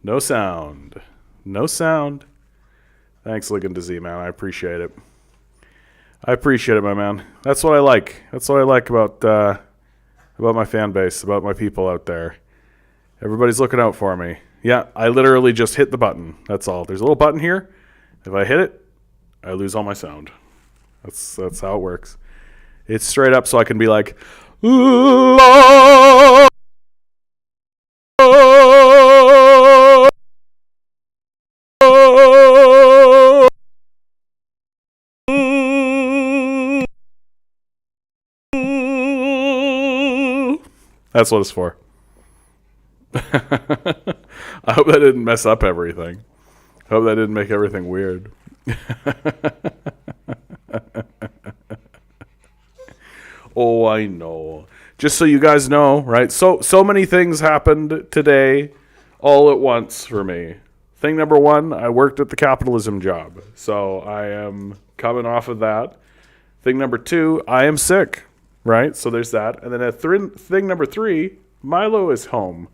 No sound. No sound. Thanks, Ligon to Z, man. I appreciate it. I appreciate it, my man. That's what I like. That's what I like about my fan base, about my people out there. Everybody's looking out for me. Yeah, I literally just hit the button. That's all. There's a little button here. If I hit it, I lose all my sound. That's how it works. It's straight up so I can be like, "La." That's what it's for. I hope that didn't mess up everything. I hope that didn't make everything weird. Oh, I know. Just so you guys know, right? So many things happened today all at once for me. Thing number one, I worked at the Capitalism job. So I am coming off of that. Thing number two, I am sick, right? So there's that. And then thing number three, Milo is home.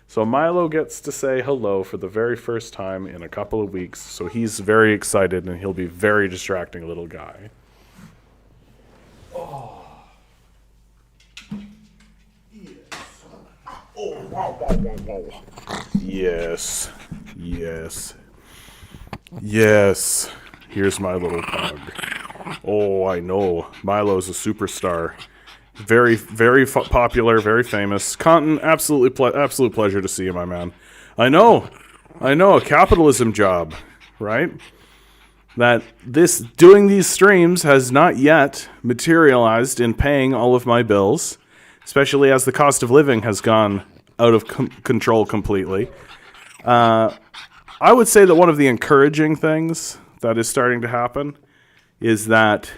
So Milo gets to say hello for the very first time in a couple of weeks. So he's very excited, and he'll be very distracting little guy. Oh. Yes. Oh, wow, wow, wow, wow. Yes. Yes. Yes. Here's my little pug. Oh, I know. Milo's a superstar. Very, very popular, very famous. Content, absolute pleasure to see you, my man. I know, a capitalism job, right? That doing these streams has not yet materialized in paying all of my bills, especially as the cost of living has gone out of control completely. I would say that one of the encouraging things that is starting to happen is that...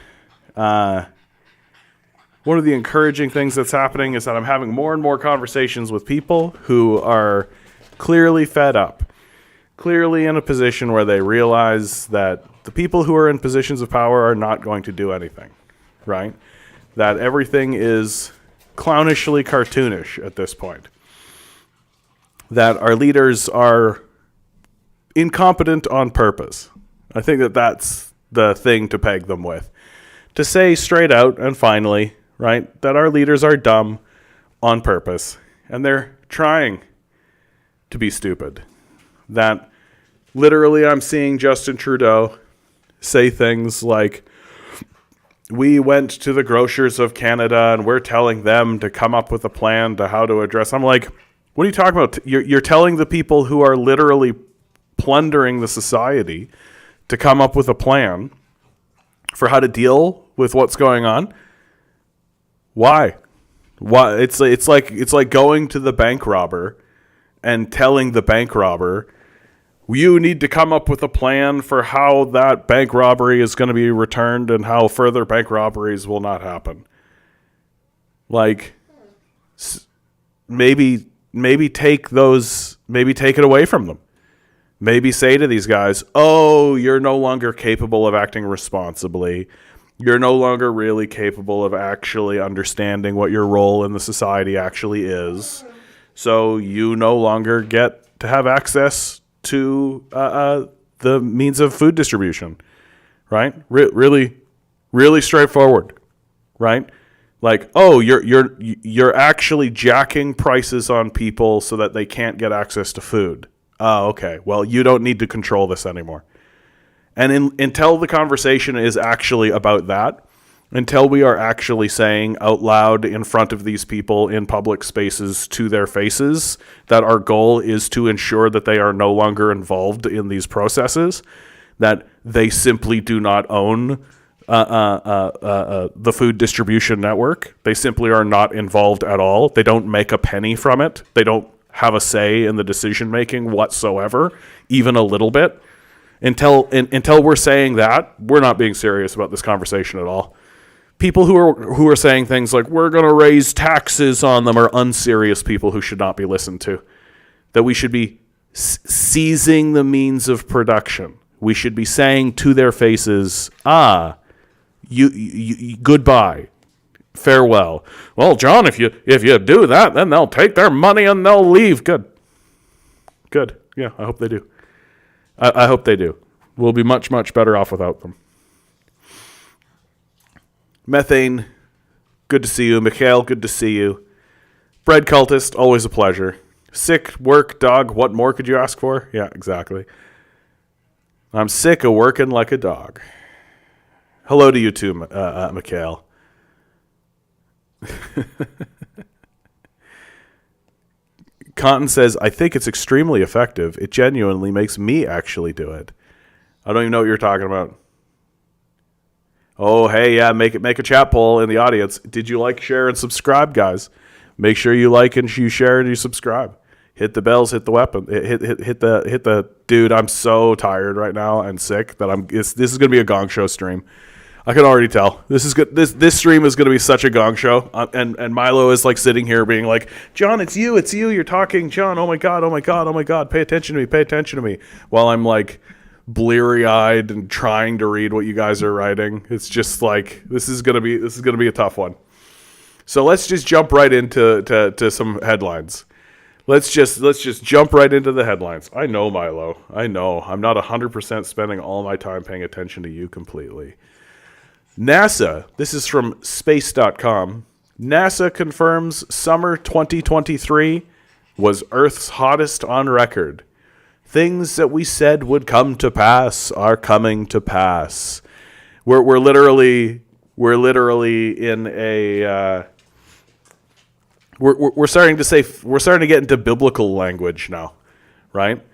One of the encouraging things that's happening is that I'm having more and more conversations with people who are clearly fed up, clearly in a position where they realize that the people who are in positions of power are not going to do anything, right? That everything is clownishly cartoonish at this point. That our leaders are incompetent on purpose. I think that that's the thing to peg them with. To say straight out and finally... right? That our leaders are dumb on purpose, and they're trying to be stupid. That literally I'm seeing Justin Trudeau say things like, we went to the grocers of Canada and we're telling them to come up with a plan to how to address. I'm like, what are you talking about? You're telling the people who are literally plundering the society to come up with a plan for how to deal with what's going on? Why? It's like going to the bank robber and telling the bank robber, you need to come up with a plan for how that bank robbery is going to be returned and how further bank robberies will not happen. Like, maybe take it away from them. Maybe say to these guys, oh, you're no longer capable of acting responsibly. You're no longer really capable of actually understanding what your role in the society actually is. So you no longer get to have access to the means of food distribution, right? Really, really straightforward, right? Like, oh, you're actually jacking prices on people so that they can't get access to food. Oh, okay. Well, you don't need to control this anymore. And until the conversation is actually about that, until we are actually saying out loud in front of these people in public spaces to their faces that our goal is to ensure that they are no longer involved in these processes, that they simply do not own the food distribution network. They simply are not involved at all. They don't make a penny from it. They don't have a say in the decision making whatsoever, even a little bit. Until we're saying that, we're not being serious about this conversation at all. People who are saying things like, we're going to raise taxes on them, are unserious people who should not be listened to. That we should be seizing the means of production. We should be saying to their faces, you goodbye, farewell. Well, John, if you do that, then they'll take their money and they'll leave. Good. Yeah, I hope they do. I hope they do. We'll be much, much better off without them. Methane, good to see you. Mikhail, good to see you. Bread Cultist, always a pleasure. Sick, work, dog, what more could you ask for? Yeah, exactly. I'm sick of working like a dog. Hello to you too, Mikhail. Cotton says, I think it's extremely effective. It genuinely makes me actually do it. I don't even know what you're talking about. Oh, hey, yeah, make a chat poll in the audience. Did you like, share, and subscribe, guys? Make sure you like and you share and you subscribe. Hit the bells, hit the weapon, hit the dude. I'm so tired right now and sick that this is gonna be a Gong Show stream. I can already tell. This is good. This stream is gonna be such a Gong Show. And Milo is like sitting here being like, John, it's you. You're talking, John. Oh my god. Pay attention to me. While I'm like bleary-eyed and trying to read what you guys are writing. It's just like this is gonna be a tough one. So let's just jump right into to some headlines. Let's just jump right into the headlines. I know, Milo. I know. I'm not 100% spending all my time paying attention to you completely. NASA, this is from space.com. NASA confirms summer 2023 was Earth's hottest on record. Things that we said would come to pass are coming to pass. We're literally in a we're starting to get into biblical language now, right?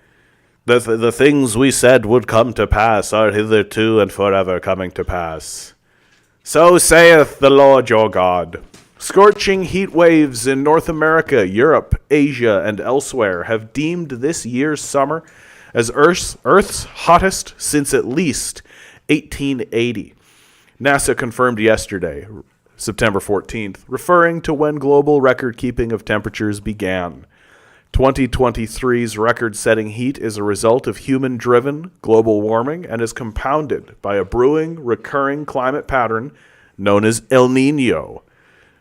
The things we said would come to pass are hitherto and forever coming to pass. So saith the Lord your God. Scorching heat waves in North America, Europe, Asia, and elsewhere have deemed this year's summer as Earth's hottest since at least 1880. NASA confirmed yesterday, September 14th, referring to when global record-keeping of temperatures began. 2023's record-setting heat is a result of human-driven global warming and is compounded by a brewing, recurring climate pattern known as El Niño,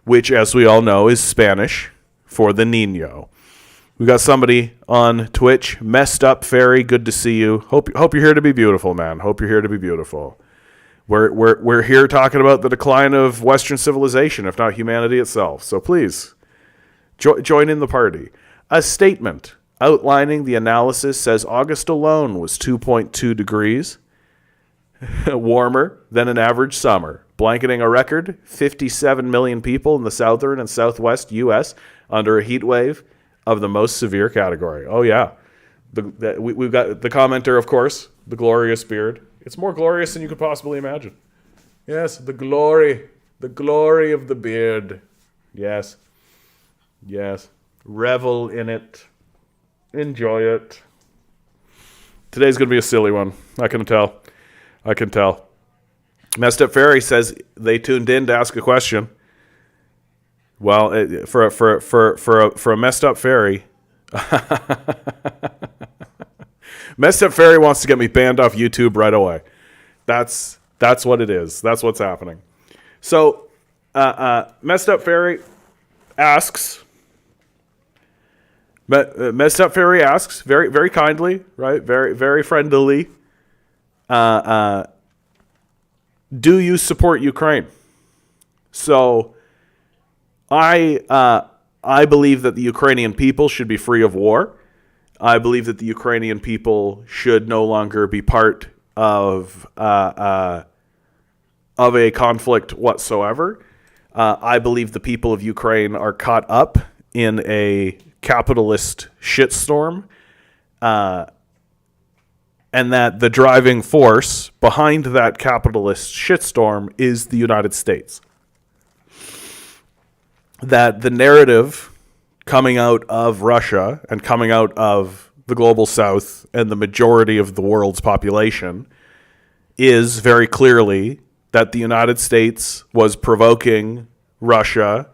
which, as we all know, is Spanish for the Niño. We got somebody on Twitch, Messed Up Fairy, good to see you. Hope you're here to be beautiful, man. Hope you're here to be beautiful. We're here talking about the decline of Western civilization, if not humanity itself. So please, join in the party. A statement outlining the analysis says August alone was 2.2 degrees warmer than an average summer, blanketing a record 57 million people in the southern and southwest U.S. under a heat wave of the most severe category. Oh, yeah. We've got the commenter, of course, the glorious beard. It's more glorious than you could possibly imagine. Yes, the glory of the beard. Yes. Revel in it. Enjoy it. Today's going to be a silly one. I can tell. Messed Up Fairy says they tuned in to ask a question. Well, for a messed up fairy, Messed Up Fairy wants to get me banned off YouTube right away. That's what it is. That's what's happening. So, Messed Up Fairy asks. Messed Up Fairy asks very, very kindly, right? Very, very friendly. Do you support Ukraine? So, I believe that the Ukrainian people should be free of war. I believe that the Ukrainian people should no longer be part of a conflict whatsoever. I believe the people of Ukraine are caught up in a capitalist shitstorm, and that the driving force behind that capitalist shitstorm is the United States. That the narrative coming out of Russia and coming out of the global south and the majority of the world's population is very clearly that the United States was provoking Russia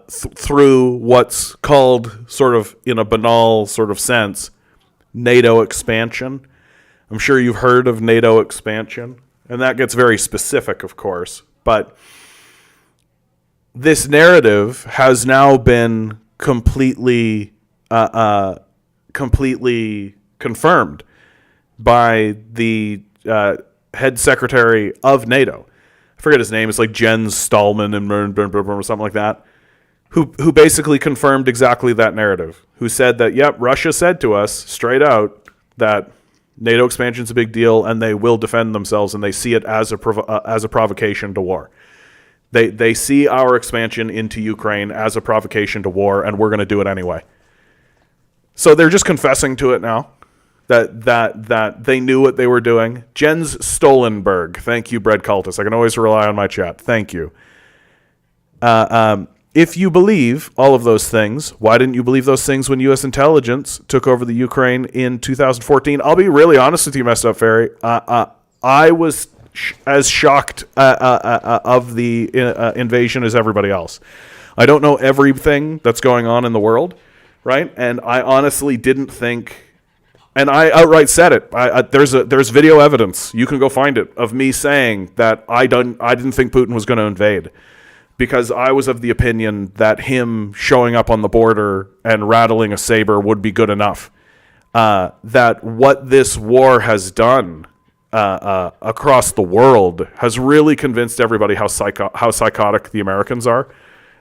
through what's called, sort of in a banal sort of sense, NATO expansion. I'm sure you've heard of NATO expansion, and that gets very specific, of course, but this narrative has now been completely completely confirmed by the head secretary of NATO. I forget his name. It's like Jens Stallman or something like that. Who basically confirmed exactly that narrative. Who said that, yep, Russia said to us straight out that NATO expansion is a big deal and they will defend themselves, and they see it as a provocation to war. They see our expansion into Ukraine as a provocation to war, and we're going to do it anyway. So they're just confessing to it now that they knew what they were doing. Jens Stoltenberg, thank you, Bread Cultist. I can always rely on my chat. Thank you. If you believe all of those things, why didn't you believe those things when U.S. intelligence took over the Ukraine in 2014? I'll be really honest with you, Messed Up Fairy. I was as shocked of the invasion as everybody else. I don't know everything that's going on in the world, right? And I honestly didn't think, and I outright said it. There's video evidence. You can go find it of me saying that I didn't think Putin was going to invade. Because I was of the opinion that him showing up on the border and rattling a saber would be good enough. That what this war has done across the world has really convinced everybody how psychotic the Americans are.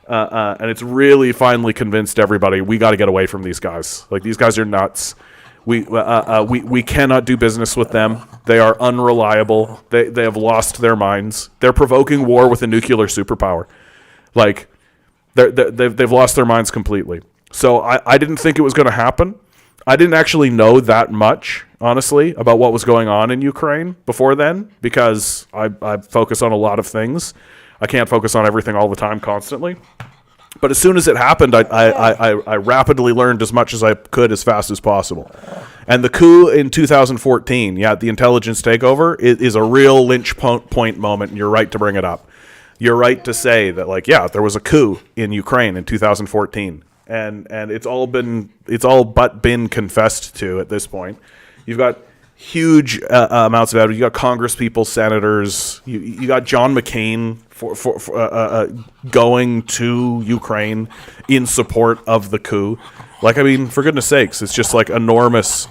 And it's really finally convinced everybody we got to get away from these guys. Like, these guys are nuts. We cannot do business with them. They are unreliable. They have lost their minds. They're provoking war with a nuclear superpower. Like, they've lost their minds completely. So I didn't think it was going to happen. I didn't actually know that much, honestly, about what was going on in Ukraine before then, because I focus on a lot of things. I can't focus on everything all the time constantly. But as soon as it happened, I rapidly learned as much as I could as fast as possible. And the coup in 2014, the intelligence takeover, is a real lynch point moment, and you're right to bring it up. You're right to say that, like, there was a coup in Ukraine in 2014, and it's all but been confessed to at this point. You've got huge amounts of evidence. You got Congress people, senators. You got John McCain for going to Ukraine in support of the coup. Like, I mean, for goodness sakes, it's just like enormous.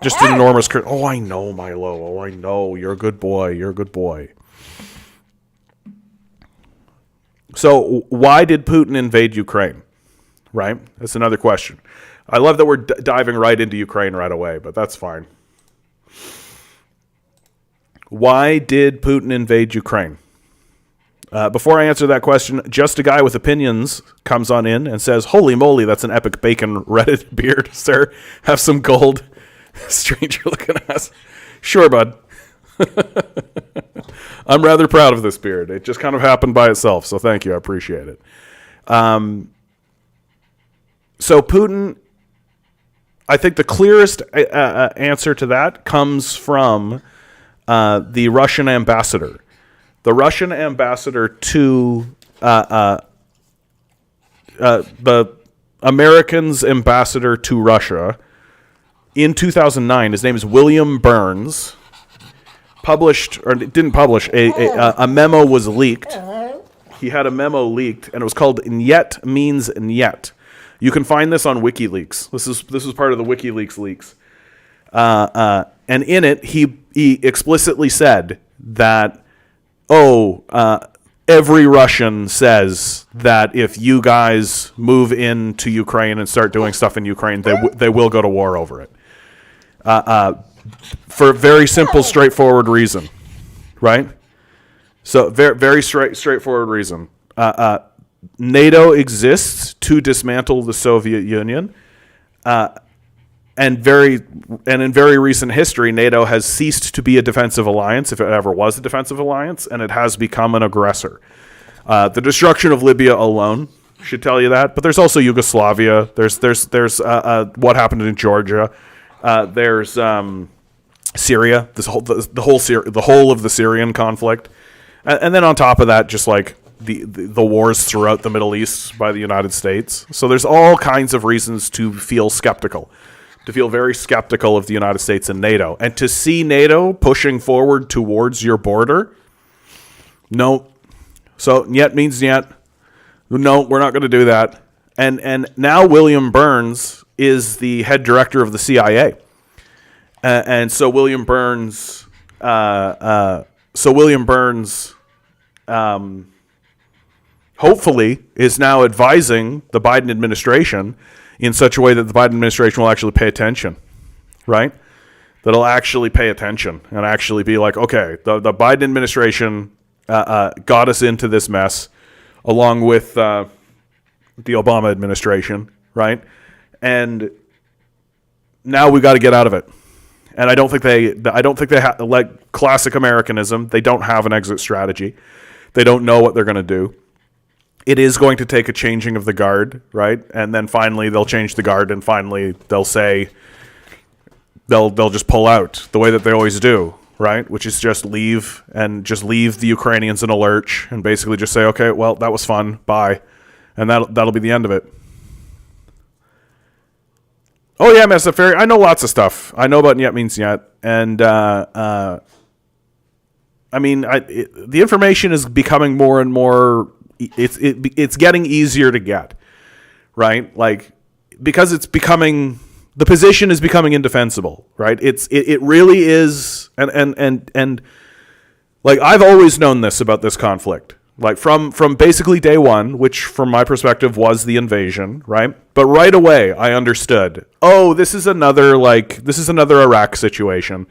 Just an enormous... Oh, I know, Milo. Oh, I know. You're a good boy. You're a good boy. So, why did Putin invade Ukraine? Right? That's another question. I love that we're diving right into Ukraine right away, but that's fine. Why did Putin invade Ukraine? Before I answer that question, just a guy with opinions comes on in and says, "Holy moly, that's an epic bacon Reddit beard, sir. Have some gold." Stranger looking ass. Sure, bud. I'm rather proud of this beard. It just kind of happened by itself, so thank you. I appreciate it. So Putin, I think the clearest answer to that comes from the Russian ambassador. The Russian ambassador to the Americans' ambassador to Russia in 2009, his name is William Burns, a memo was leaked. He had a memo leaked, and it was called "Nyet means Nyet." You can find this on WikiLeaks. This is part of the WikiLeaks leaks. And in it, he explicitly said that, every Russian says that if you guys move into Ukraine and start doing stuff in Ukraine, they will go to war over it. For a very simple, straightforward reason, right? So very straightforward reason. NATO exists to dismantle the Soviet Union, and in very recent history, NATO has ceased to be a defensive alliance, if it ever was a defensive alliance, and it has become an aggressor. The destruction of Libya alone should tell you that, but there's also Yugoslavia. There's what happened in Georgia. There's Syria. The whole of the Syrian conflict, and then on top of that, just like the wars throughout the Middle East by the United States. So there's all kinds of reasons to feel skeptical, to feel very skeptical of the United States and NATO, and to see NATO pushing forward towards your border. No. So Nyet means Nyet. No, we're not going to do that. And now William Burns is the head director of the CIA. And so William Burns, hopefully is now advising the Biden administration in such a way that the Biden administration will actually pay attention, right? That'll actually pay attention and actually be like, okay, the Biden administration got us into this mess along with the Obama administration, right? And now we got to get out of it. And I don't think they have, like classic Americanism, they don't have an exit strategy. They don't know what they're going to do. It is going to take a changing of the guard, right? And then finally they'll change the guard, and finally they'll say they'll just pull out the way that they always do, right? Which is just leave the Ukrainians in a lurch and basically just say, okay, well, that was fun, bye, and that'll be the end of it. Oh yeah, Master Fairy, I know lots of stuff. I know about Nyet means Nyet, and the information is becoming more and more. It's getting easier to get, right? Like, because it's becoming, the position is becoming indefensible, right? It really is, and like, I've always known this about this conflict. Like from basically day one, which from my perspective was the invasion, right? But right away I understood, oh, this is another Iraq situation.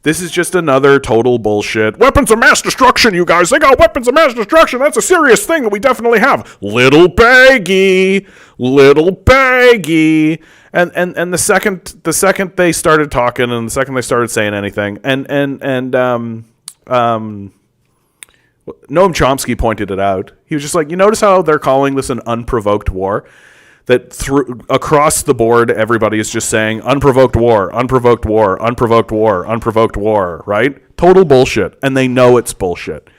This is just another total bullshit. Weapons of mass destruction, you guys. They got weapons of mass destruction. That's a serious thing that we definitely have. Little baggy. And the second they started talking, and the second they started saying anything, Noam Chomsky pointed it out. He was just like, you notice how they're calling this an unprovoked war? That across the board, everybody is just saying unprovoked war, unprovoked war, unprovoked war, unprovoked war, right? Total bullshit. And they know it's bullshit.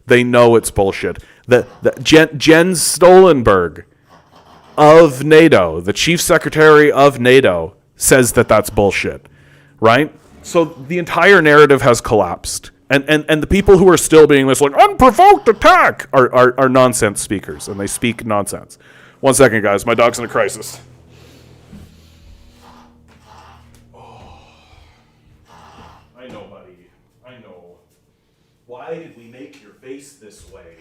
Jens Stoltenberg of NATO, the chief secretary of NATO, says that that's bullshit, right? So the entire narrative has collapsed. And the people who are still being this like unprovoked attack are nonsense speakers, and they speak nonsense. 1 second, guys. My dog's in a crisis. Oh. I know, buddy. I know. Why did we make your face this way?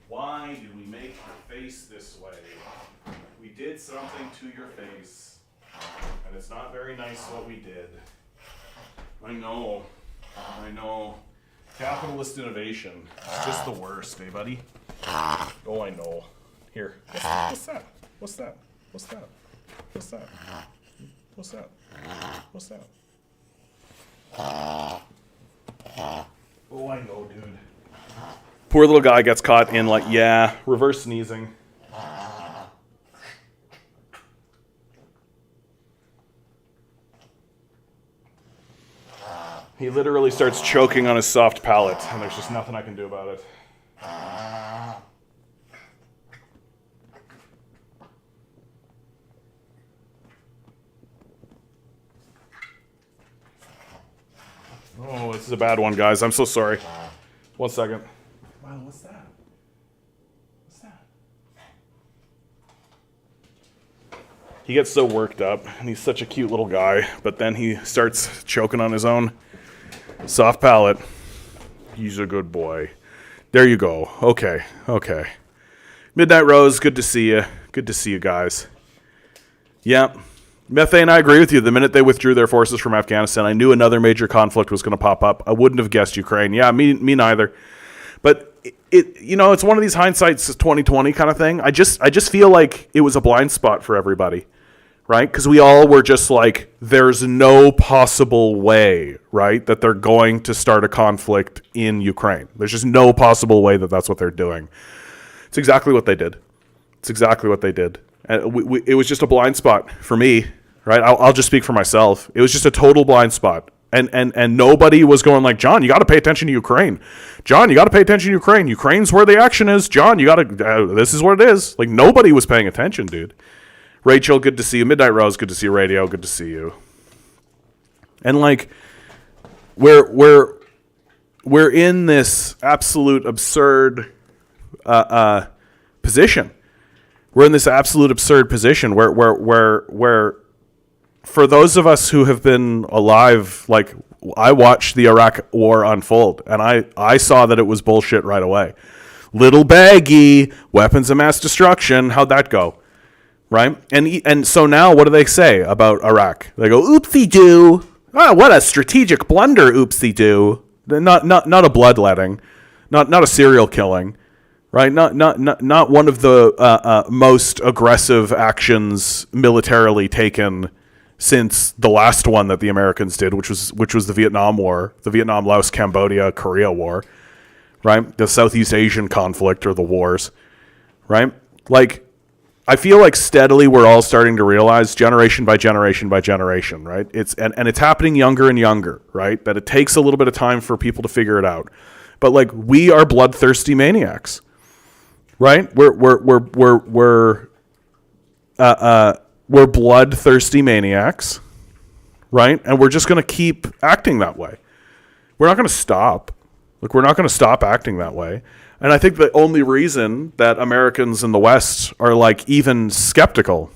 Why did we make your face this way? We did something to your face, and it's not very nice what we did. I know. Capitalist innovation. It's just the worst, eh, buddy? Oh, I know. Here. What's that? Oh, I know, dude. Poor little guy gets caught in, like, reverse sneezing. He literally starts choking on his soft palate, and there's just nothing I can do about it. Oh, this is a bad one, guys. I'm so sorry. 1 second. Wow, what's that? He gets so worked up, and he's such a cute little guy, but then he starts choking on his own soft palate. He's a good boy. There you go. Okay. Midnight Rose, good to see you. Good to see you guys. Yeah. Methane, I agree with you. The minute they withdrew their forces from Afghanistan, I knew another major conflict was going to pop up. I wouldn't have guessed Ukraine. Yeah, me neither. But it's one of these hindsight's 2020 kind of thing. I just feel like it was a blind spot for everybody, right? Because we all were just like, there's no possible way, right, that they're going to start a conflict in Ukraine. There's just no possible way that that's what they're doing. It's exactly what they did. And it was just a blind spot for me, right? I'll just speak for myself. It was just a total blind spot. And nobody was going like, John, you got to pay attention to Ukraine. John, you got to pay attention to Ukraine. Ukraine's where the action is. John, you got to, this is what it is. Like, nobody was paying attention, dude. Rachel, good to see you. Midnight Rose, good to see you. Radio, good to see you. And like, we're in this absolute absurd position We're in this absolute absurd position where for those of us who have been alive, like I watched the Iraq war unfold, and I saw that it was bullshit right away. Little baggy, weapons of mass destruction. How'd that go? Right? And so now what do they say about Iraq? They go, oopsie-doo. Oh, what a strategic blunder, oopsie-doo. Not a bloodletting. Not a serial killing. Right? Not one of the most aggressive actions militarily taken since the last one that the Americans did, which was the Vietnam War, the Vietnam, Laos, Cambodia, Korea War, right? The Southeast Asian conflict or the wars, right? Like, I feel like steadily we're all starting to realize generation by generation by generation, right? It's happening younger and younger, right? That it takes a little bit of time for people to figure it out. But like, we are bloodthirsty maniacs, right? We're bloodthirsty maniacs, right? And we're just going to keep acting that way. We're not going to stop. Like, we're not going to stop acting that way. And I think the only reason that Americans in the West are like even skeptical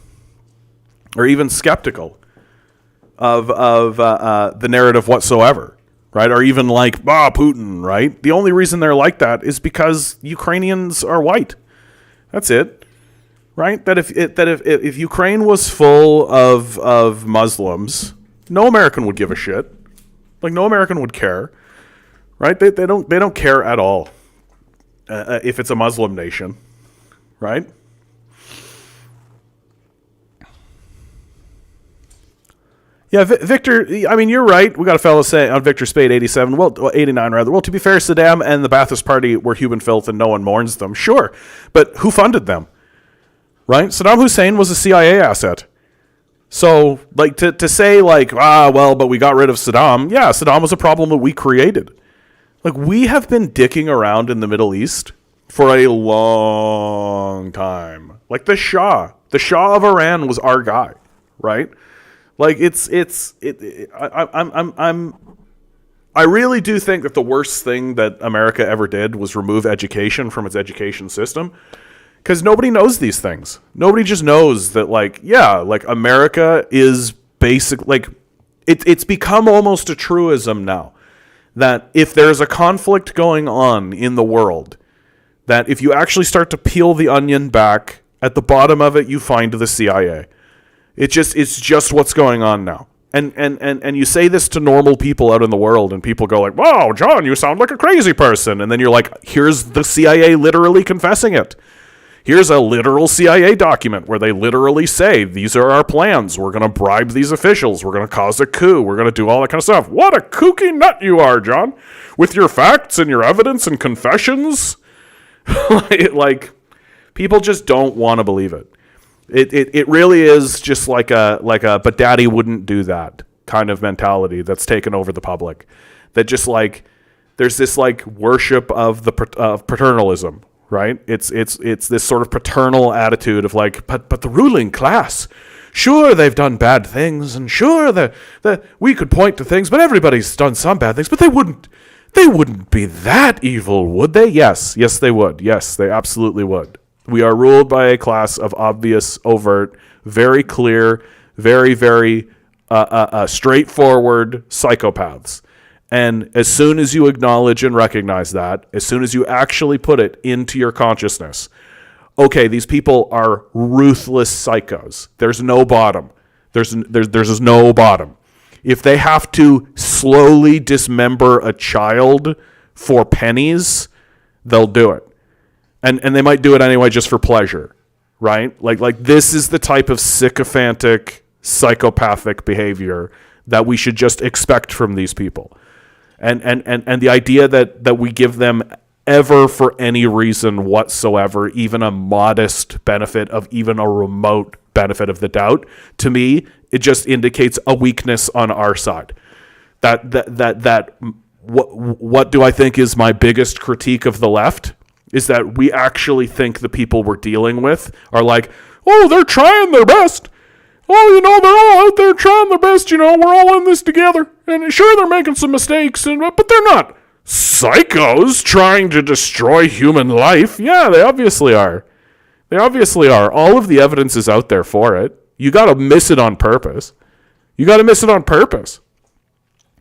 of the narrative whatsoever, right? Or even like, Putin, right? The only reason they're like that is because Ukrainians are white. That's it, right? That if Ukraine was full of Muslims, no American would give a shit. Like, no American would care, right? They don't care at all. If it's a Muslim nation, right? Yeah, Victor, I mean, you're right. We got a fellow saying on Victor Spade 87, 89 rather. Well, to be fair, Saddam and the Ba'athist Party were human filth and no one mourns them. Sure, but who funded them? Right? Saddam Hussein was a CIA asset. So, like, to say, like, but we got rid of Saddam. Yeah, Saddam was a problem that we created. Like, we have been dicking around in the Middle East for a long time. Like, the Shah of Iran was our guy, right? Like, I really do think that the worst thing that America ever did was remove education from its education system, because nobody knows these things. Nobody just knows that, like, yeah, like, America is basic. Like, it's become almost a truism now, that if there's a conflict going on in the world, that if you actually start to peel the onion back, at the bottom of it, you find the CIA. It's just what's going on now. And you say this to normal people out in the world, and people go like, "Wow, John, you sound like a crazy person." And then you're like, here's the CIA literally confessing it. Here's a literal CIA document where they literally say, these are our plans. We're going to bribe these officials. We're going to cause a coup. We're going to do all that kind of stuff. What a kooky nut you are, John. With your facts and your evidence and confessions. Like, people just don't want to believe it. It really is just like a but daddy wouldn't do that kind of mentality that's taken over the public. That just like, there's this like worship of paternalism. Right? It's this sort of paternal attitude of like, but the ruling class, sure, they've done bad things, and sure that we could point to things, but everybody's done some bad things, but they wouldn't be that evil, would they? Yes, they would. Yes, they absolutely would. We are ruled by a class of obvious, overt, very clear, very, very straightforward psychopaths. And as soon as you acknowledge and recognize that, as soon as you actually put it into your consciousness, okay, these people are ruthless psychos. There's no bottom. There's no bottom. If they have to slowly dismember a child for pennies, they'll do it. And they might do it anyway just for pleasure, right? Like this is the type of sycophantic, psychopathic behavior that we should just expect from these people. And the idea that we give them ever for any reason whatsoever, even a modest benefit of even a remote benefit of the doubt, to me, it just indicates a weakness on our side. What do I think is my biggest critique of the left is that we actually think the people we're dealing with are like, oh, they're trying their best. Oh, they're all out there trying their best, we're all in this together. And sure, they're making some mistakes, but they're not psychos trying to destroy human life. Yeah, they obviously are. They obviously are. All of the evidence is out there for it. You got to miss it on purpose.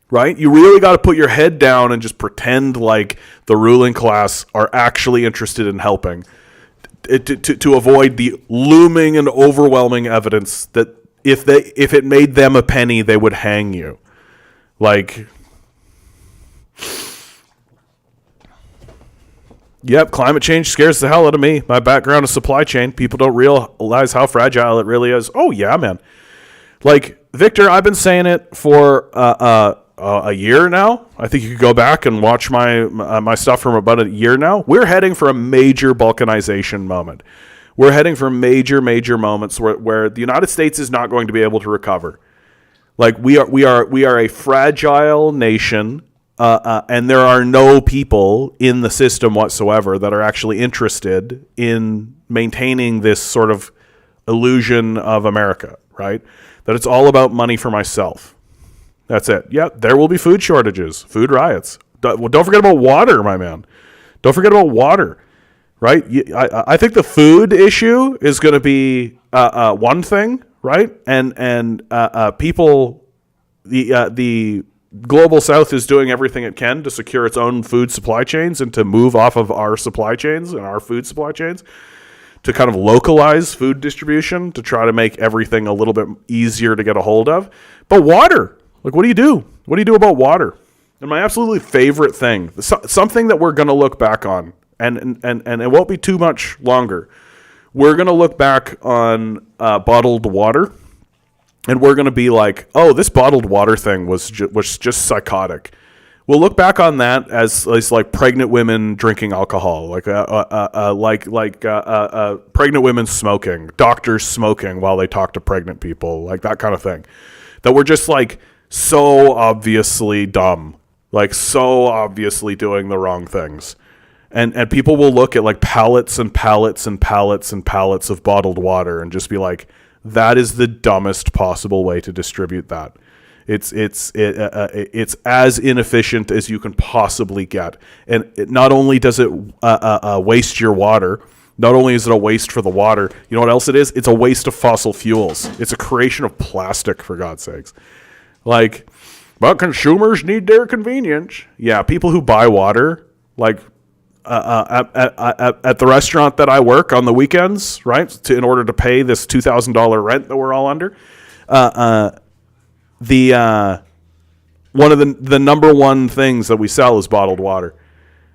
Right? You really got to put your head down and just pretend like the ruling class are actually interested in helping to avoid the looming and overwhelming evidence that if it made them a penny, they would hang you. Like, yep, climate change scares the hell out of me. My background is supply chain. People don't realize how fragile it really is. Oh, yeah, man. Like, Victor, I've been saying it for a year now. I think you could go back and watch my stuff from about a year now. We're heading for a major balkanization moment. We're heading for major moments where the United States is not going to be able to recover. Like, we are a fragile nation, and there are no people in the system whatsoever that are actually interested in maintaining this sort of illusion of America, right? That it's all about money for myself. That's it. Yeah, there will be food shortages, food riots. Don't forget about water, my man. Don't forget about water, right? I think the food issue is going to be one thing, right? And people, the global South is doing everything it can to secure its own food supply chains and to move off of our supply chains and our food supply chains to kind of localize food distribution to try to make everything a little bit easier to get a hold of. But water, like, what do you do? What do you do about water? And my absolutely favorite thing, something that we're going to look back on, and it won't be too much longer. We're going to look back on bottled water, and we're going to be like, oh, this bottled water thing was just psychotic. We'll look back on that as like pregnant women drinking alcohol, like pregnant women smoking, doctors smoking while they talk to pregnant people, like that kind of thing. That we're just like so obviously dumb, like so obviously doing the wrong things. And people will look at like pallets and pallets and pallets and pallets of bottled water and just be like, that is the dumbest possible way to distribute that. It's as inefficient as you can possibly get. And not only does it waste your water, not only is it a waste for the water, you know what else it is? It's a waste of fossil fuels. It's a creation of plastic, for God's sakes. Like, but consumers need their convenience. Yeah, people who buy water, like at the restaurant that I work on the weekends, right, in order to pay this $2,000 rent that we're all under, one of the number one things that we sell is bottled water,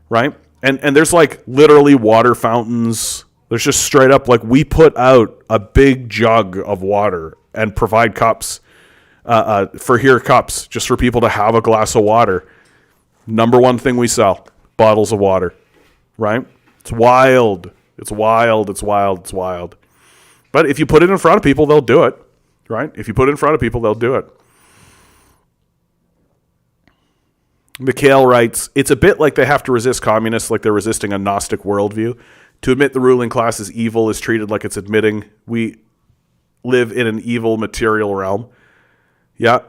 right? And there's like literally water fountains. There's just straight up, like, we put out a big jug of water and provide cups cups just for people to have a glass of water. Number one thing we sell, bottles of water, right? It's wild. It's wild. It's wild. It's wild. But if you put it in front of people, they'll do it, right? If you put it in front of people, they'll do it. Mikhail writes, it's a bit like they have to resist communists like they're resisting a Gnostic worldview. To admit the ruling class is evil is treated like it's admitting we live in an evil material realm. Yeah.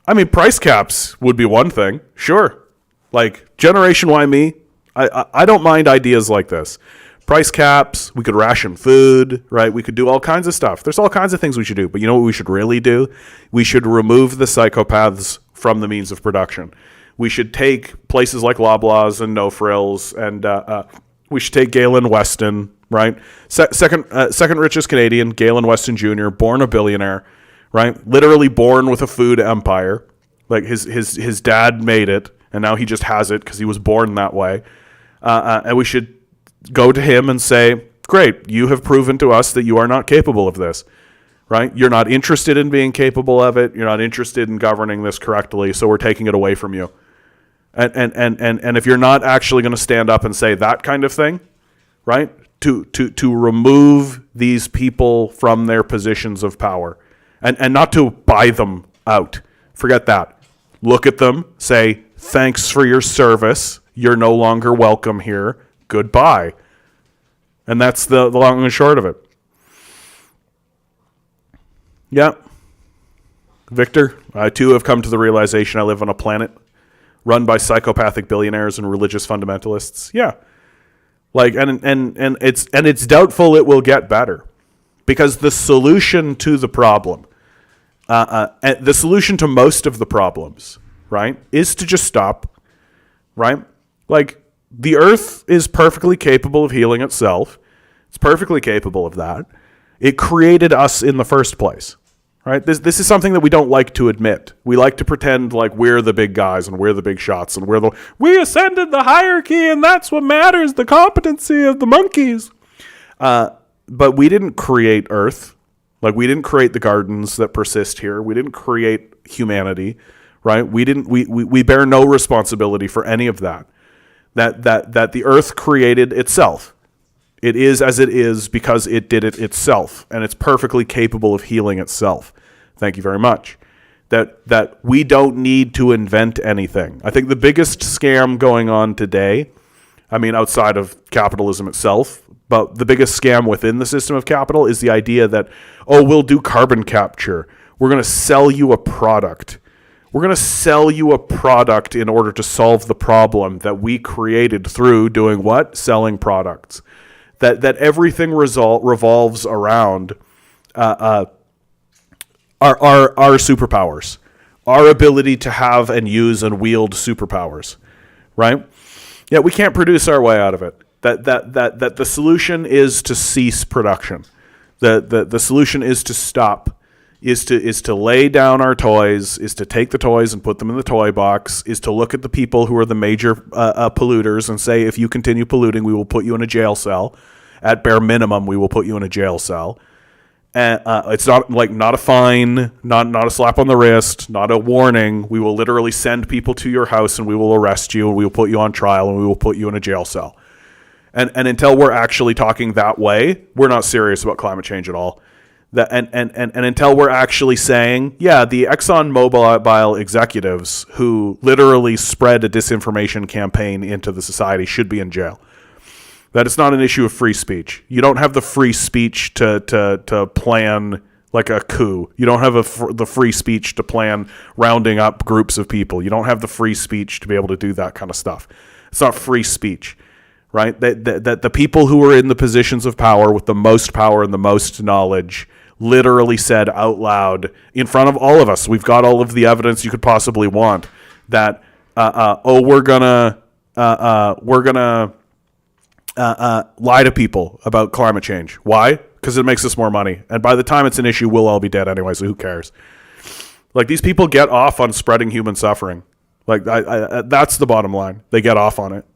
I mean, price caps would be one thing. Sure. Like, Generation Y me, I don't mind ideas like this. Price caps, we could ration food, right? We could do all kinds of stuff. There's all kinds of things we should do. But you know what we should really do? We should remove the psychopaths from the means of production. We should take places like Loblaws and No Frills, and we should take Galen Weston, right? Second richest Canadian, Galen Weston Jr., born a billionaire, right? Literally born with a food empire. Like, his dad made it, and now he just has it because he was born that way. And we should go to him and say, great, you have proven to us that you are not capable of this. Right? You're not interested in being capable of it. You're not interested in governing this correctly, so we're taking it away from you. And if you're not actually going to stand up and say that kind of thing, right? To remove these people from their positions of power and not to buy them out. Forget that. Look at them, say, thanks for your service. You're no longer welcome here. Goodbye. And that's the long and short of it. Yeah. Victor, I too have come to the realization I live on a planet run by psychopathic billionaires and religious fundamentalists. Yeah. Like, and it's doubtful it will get better, because the solution to the problem, the solution to most of the problems, right, is to just stop, right? Like, the earth is perfectly capable of healing itself. It's perfectly capable of that. It created us in the first place, right? This is something that we don't like to admit. We like to pretend like we're the big guys and we're the big shots and we ascended the hierarchy and that's what matters, the competency of the monkeys. But we didn't create Earth. Like, we didn't create the gardens that persist here. We didn't create humanity, right? We bear no responsibility for any of that. That the Earth created itself. It is as it is because it did it itself, and it's perfectly capable of healing itself. Thank you very much. That we don't need to invent anything. I think the biggest scam going on today, I mean, outside of capitalism itself, but the biggest scam within the system of capital is the idea that, oh, we'll do carbon capture. We're going to sell you a product. We're going to sell you a product in order to solve the problem that we created through doing what? Selling products. That everything revolves around our superpowers, our ability to have and use and wield superpowers, right? Yeah, we can't produce our way out of it. That the solution is to cease production. The solution is to stop. Is to lay down our toys, is to take the toys and put them in the toy box, is to look at the people who are the major polluters and say, if you continue polluting, we will put you in a jail cell. At bare minimum, we will put you in a jail cell. And it's not a fine, not a slap on the wrist, not a warning. We will literally send people to your house and we will arrest you and we will put you on trial and we will put you in a jail cell. And until we're actually talking that way, we're not serious about climate change at all. And until we're actually saying, yeah, the ExxonMobil executives who literally spread a disinformation campaign into the society should be in jail. That it's not an issue of free speech. You don't have the free speech to plan like a coup. You don't have the free speech to plan rounding up groups of people. You don't have the free speech to be able to do that kind of stuff. It's not free speech, right? That the people who are in the positions of power with the most power and the most knowledge literally said out loud in front of all of us, we've got all of the evidence you could possibly want, that we're gonna lie to people about climate change. Why? Because it makes us more money, and by the time it's an issue, we'll all be dead anyway, so who cares? Like, these people get off on spreading human suffering. Like, that's the bottom line. They get off on it.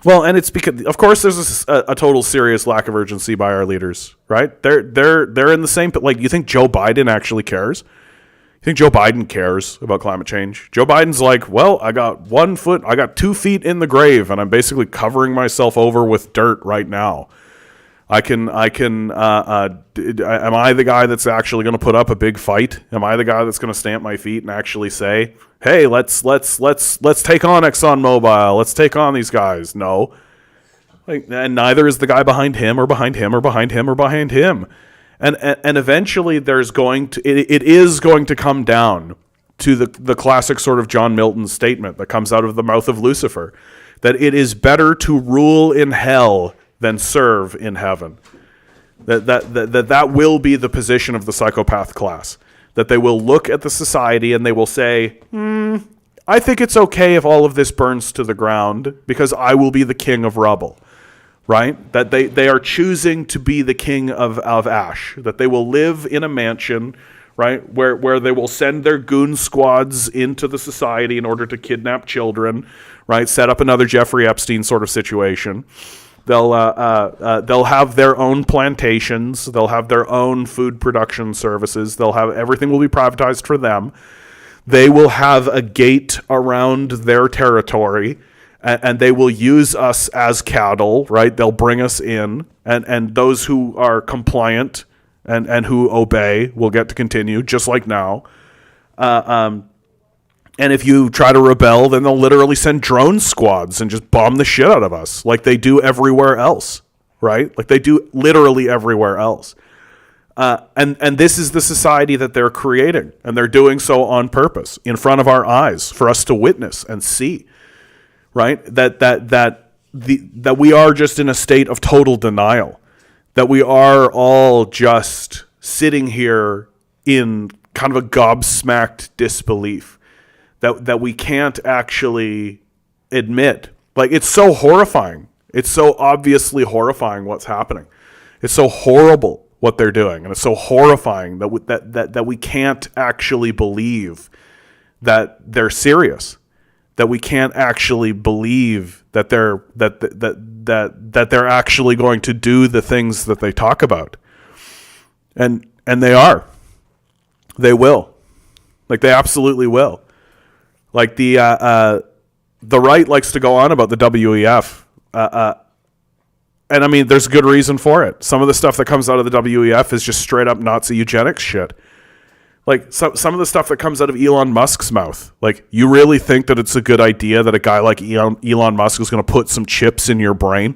Well, and it's because, of course, there's a total serious lack of urgency by our leaders, right? They're in the same, like, you think Joe Biden actually cares? You think Joe Biden cares about climate change? Joe Biden's like, well, I got 2 feet in the grave, and I'm basically covering myself over with dirt right now. Am I the guy that's actually going to put up a big fight? Am I the guy that's going to stamp my feet and actually say, hey, let's take on ExxonMobil. Let's take on these guys. No. And neither is the guy behind him or behind him or behind him or behind him. And eventually it is going to come down to the classic sort of John Milton statement that comes out of the mouth of Lucifer, that it is better to rule in hell than serve in heaven. That will be the position of the psychopath class. That they will look at the society and they will say, I think it's okay if all of this burns to the ground because I will be the king of rubble. Right? That they are choosing to be the king of ash. That they will live in a mansion, right, where they will send their goon squads into the society in order to kidnap children, right? Set up another Jeffrey Epstein sort of situation. They'll have their own plantations. They'll have their own food production services. Everything will be privatized for them. They will have a gate around their territory, and they will use us as cattle, right? They'll bring us in, and those who are compliant and who obey will get to continue, just like now. And if you try to rebel, then they'll literally send drone squads and just bomb the shit out of us, like they do everywhere else, right? Like they do literally everywhere else. And this is the society that they're creating, and they're doing so on purpose, in front of our eyes, for us to witness and see, right? That that we are just in a state of total denial, that we are all just sitting here in kind of a gobsmacked disbelief, that we can't actually admit. Like, it's so horrifying. It's so obviously horrifying what's happening. It's so horrible what they're doing, and it's so horrifying that we can't actually believe that they're serious. That we can't actually believe that they're actually going to do the things that they talk about, and they are. They will, like, they absolutely will. Like, the right likes to go on about the WEF, and I mean, there's good reason for it. Some of the stuff that comes out of the WEF is just straight up Nazi eugenics shit. Like, some of the stuff that comes out of Elon Musk's mouth. Like, you really think that it's a good idea that a guy like Elon Musk is going to put some chips in your brain?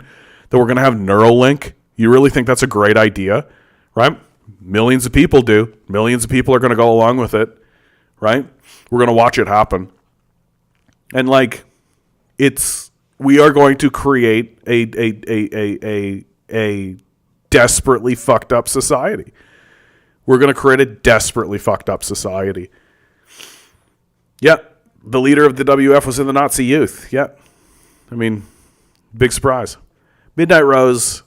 That we're going to have Neuralink? You really think that's a great idea? Right? Millions of people do. Millions of people are going to go along with it. Right? We're going to watch it happen. And, like, we are going to create a desperately fucked up society. We're going to create a desperately fucked up society. Yeah, the leader of the WF was in the Nazi youth. Yeah, I mean, big surprise. Midnight Rose,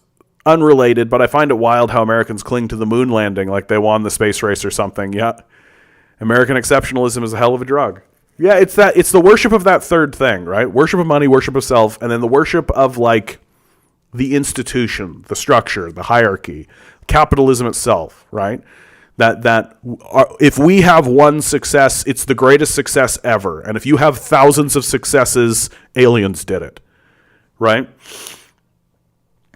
unrelated, but I find it wild how Americans cling to the moon landing like they won the space race or something. Yeah, American exceptionalism is a hell of a drug. Yeah, it's the worship of that third thing, right? Worship of money, worship of self, and then the worship of, like, the institution, the structure, the hierarchy, capitalism itself, right? That if we have one success, it's the greatest success ever. And if you have thousands of successes, aliens did it, right?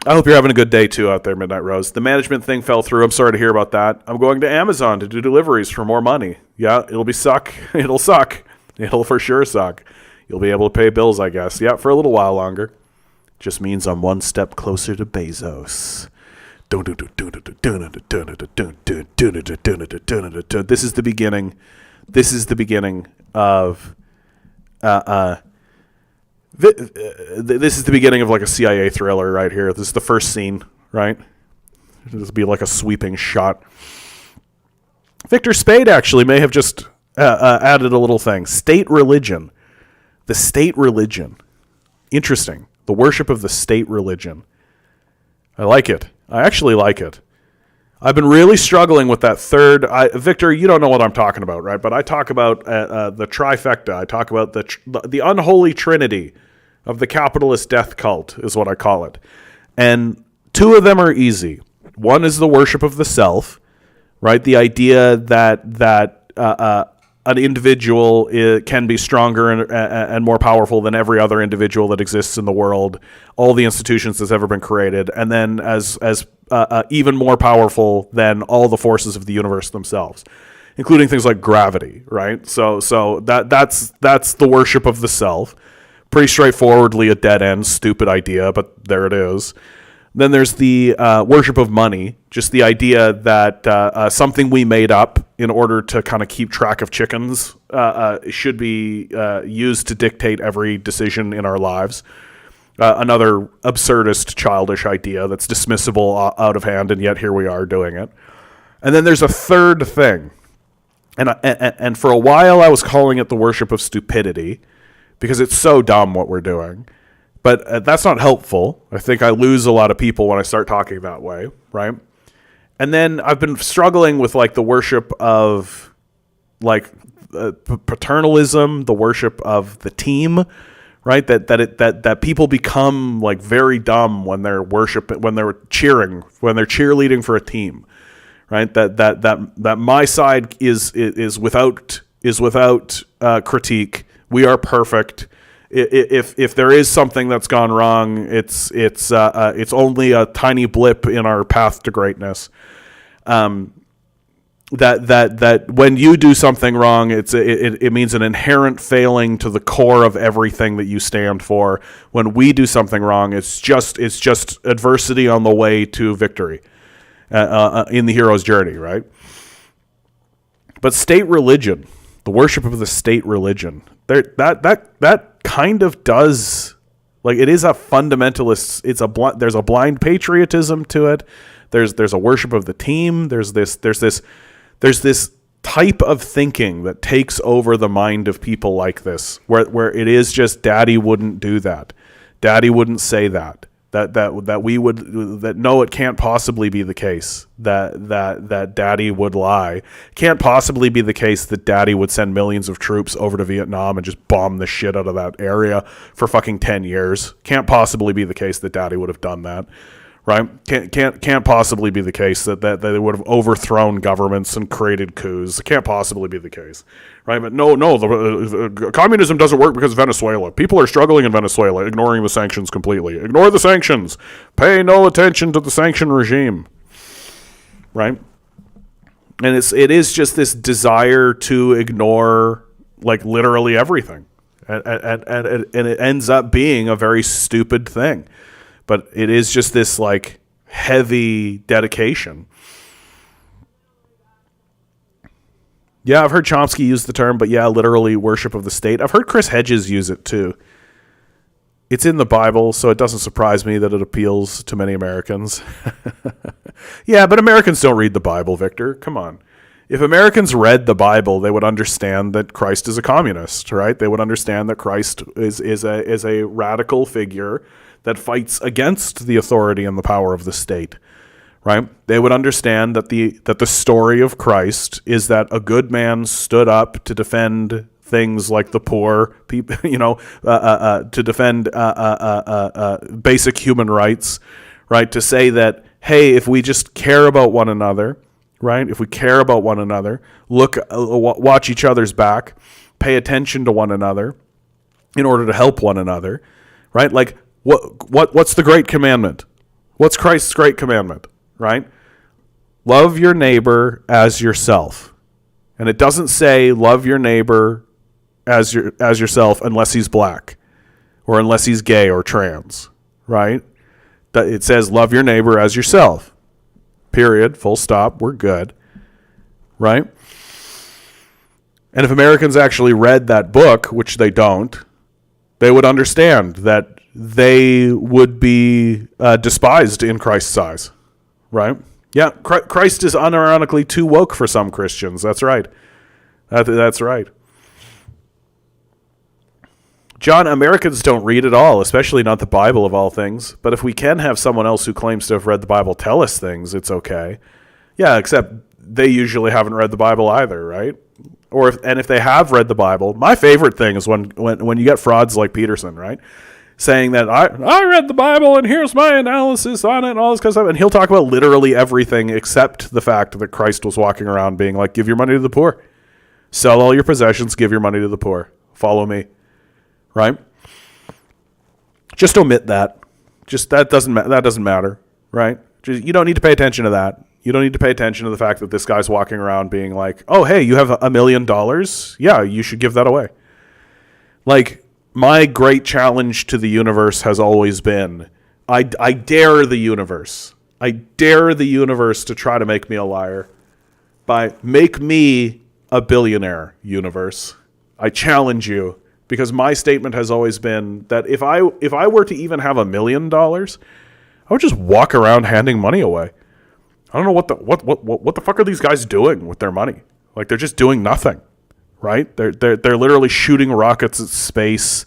I hope you're having a good day, too, out there, Midnight Rose. The management thing fell through. I'm sorry to hear about that. I'm going to Amazon to do deliveries for more money. Yeah, it'll suck. It'll suck. It'll for sure suck. You'll be able to pay bills, I guess. Yeah, for a little while longer. Just means I'm one step closer to Bezos. This is the beginning. This is the beginning of this is the beginning of, like, a CIA thriller right here. This is the first scene, right? This will be like a sweeping shot. Victor Spade actually may have just added a little thing. State religion. The state religion. Interesting. The worship of the state religion. I like it. I actually like it. I've been really struggling with that third. Victor, you don't know what I'm talking about, right? But I talk about the trifecta. I talk about the unholy trinity of the capitalist death cult, is what I call it. And two of them are easy. One is the worship of the self, right? The idea that an individual can be stronger and more powerful than every other individual that exists in the world, all the institutions that's ever been created, and then as even more powerful than all the forces of the universe themselves, including things like gravity, right? So that's the worship of the self. Pretty straightforwardly a dead end, stupid idea, but there it is. Then there's the worship of money, just the idea that something we made up in order to kind of keep track of chickens should be used to dictate every decision in our lives. Another absurdist, childish idea that's dismissible out of hand, and yet here we are doing it. And then there's a third thing. And for a while I was calling it the worship of stupidity, because it's so dumb what we're doing. But that's not helpful. I think I lose a lot of people when I start talking that way, right? And then I've been struggling with, like, the worship of, like, paternalism, the worship of the team, right? That people become, like, very dumb when they're cheerleading for a team, right? That my side is without critique. We are perfect. If there is something that's gone wrong, it's only a tiny blip in our path to greatness. That when you do something wrong, it means an inherent failing to the core of everything that you stand for. When we do something wrong, it's just adversity on the way to victory in the hero's journey, right? But state religion, the worship of the state religion, that kind of does, Like, it is a fundamentalist. There's a blind patriotism to it. There's a worship of the team. There's this type of thinking that takes over the mind of people like this, where it is just, daddy wouldn't do that. Daddy wouldn't say that. No, it can't possibly be the case that daddy would lie. Can't possibly be the case that daddy would send millions of troops over to Vietnam and just bomb the shit out of that area for fucking 10 years. Can't possibly be the case that daddy would have done that. Right? Can't possibly be the case that they would have overthrown governments and created coups. It can't possibly be the case. Right? But no, communism doesn't work because of Venezuela. People are struggling in Venezuela, ignoring the sanctions completely. Ignore the sanctions. Pay no attention to the sanction regime. Right? And it is just this desire to ignore, like, literally everything. And it ends up being a very stupid thing. But it is just this, like, heavy dedication. Yeah, I've heard Chomsky use the term, but yeah, literally worship of the state. I've heard Chris Hedges use it too. It's in the Bible, so it doesn't surprise me that it appeals to many Americans. Yeah, but Americans don't read the Bible, Victor. Come on. If Americans read the Bible, they would understand that Christ is a communist, right? They would understand that Christ is a radical figure that fights against the authority and the power of the state, right? They would understand that the story of Christ is that a good man stood up to defend things like the poor, people, to defend basic human rights, right? To say that, hey, if we just care about one another, right? If we care about one another, watch each other's back, pay attention to one another in order to help one another, right? Like, what's the great commandment? What's Christ's great commandment, right? Love your neighbor as yourself. And it doesn't say love your neighbor as yourself unless he's black or unless he's gay or trans, right? It says love your neighbor as yourself. Period. Full stop. We're good. Right? And if Americans actually read that book, which they don't, they would understand that they would be despised in Christ's eyes. Right? Yeah, Christ is unironically too woke for some Christians. That's right. That's right. John, Americans don't read at all, especially not the Bible of all things. But if we can have someone else who claims to have read the Bible tell us things, it's okay. Yeah, except they usually haven't read the Bible either, right? If they have read the Bible, my favorite thing is when you get frauds like Peterson, right? Saying that I read the Bible and here's my analysis on it and all this kind of stuff. And he'll talk about literally everything except the fact that Christ was walking around being like, give your money to the poor. Sell all your possessions, give your money to the poor. Follow me. Right? Just omit that. Just that doesn't matter, right? You don't need to pay attention to that. You don't need to pay attention to the fact that this guy's walking around being like, "Oh, hey, you have $1 million? Yeah, you should give that away." Like, my great challenge to the universe has always been, I dare the universe. I dare the universe to try to make me a liar. Make me a billionaire, universe. I challenge you. Because my statement has always been that if I were to even have $1 million, I would just walk around handing money away. I don't know what the fuck are these guys doing with their money? Like, they're just doing nothing, right? They're literally shooting rockets at space,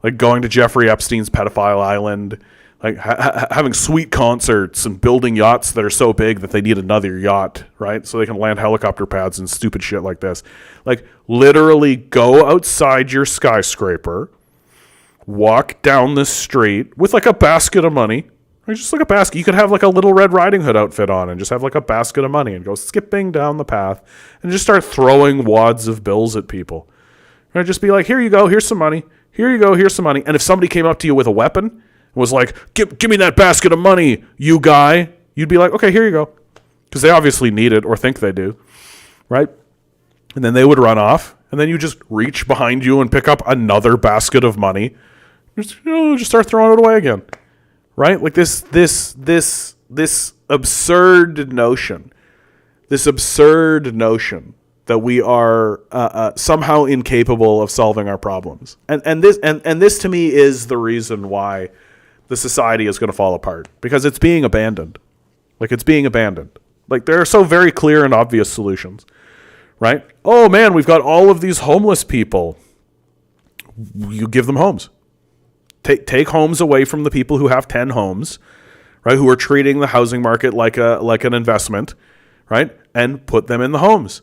like going to Jeffrey Epstein's pedophile island, like having sweet concerts and building yachts that are so big that they need another yacht, right? So they can land helicopter pads and stupid shit like this. Like, literally go outside your skyscraper, walk down the street with like a basket of money, or just like a basket. You could have like a Little Red Riding Hood outfit on and just have like a basket of money and go skipping down the path and just start throwing wads of bills at people. Right? Just be like, here you go, here's some money. Here you go, here's some money. And if somebody came up to you with a weapon, was like, give me that basket of money, you guy, you'd be like, okay, here you go. Because they obviously need it or think they do, right? And then they would run off, and then you just reach behind you and pick up another basket of money. Just start throwing it away again, right? Like this absurd notion that that we are somehow incapable of solving our problems. And this to me is the reason why the society is going to fall apart, because it's being abandoned. Like, it's being abandoned. Like, there are so very clear and obvious solutions, right? Oh man, we've got all of these homeless people. You give them homes. Take homes away from the people who have 10 homes, right? Who are treating the housing market like an investment, right? And put them in the homes.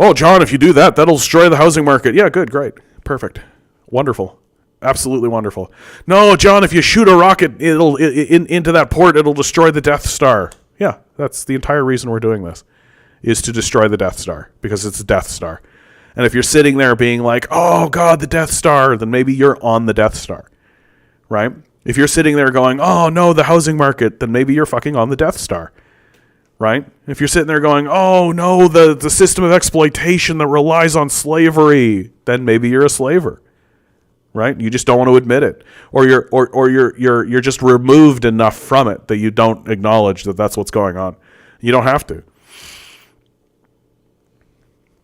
Oh, John, if you do that, that'll destroy the housing market. Yeah, good, great, perfect, wonderful, absolutely wonderful. No, John, if you shoot a rocket into that port, it'll destroy the Death Star. Yeah, that's the entire reason we're doing this, is to destroy the Death Star, because it's a Death Star. And if you're sitting there being like, oh God, the Death Star, then maybe you're on the Death Star, right? If you're sitting there going, oh no, the housing market, then maybe you're fucking on the Death Star, right? If you're sitting there going, oh no, the system of exploitation that relies on slavery, then maybe you're a slaver, right? You just don't want to admit it, or you're just removed enough from it that you don't acknowledge that that's what's going on. You don't have to.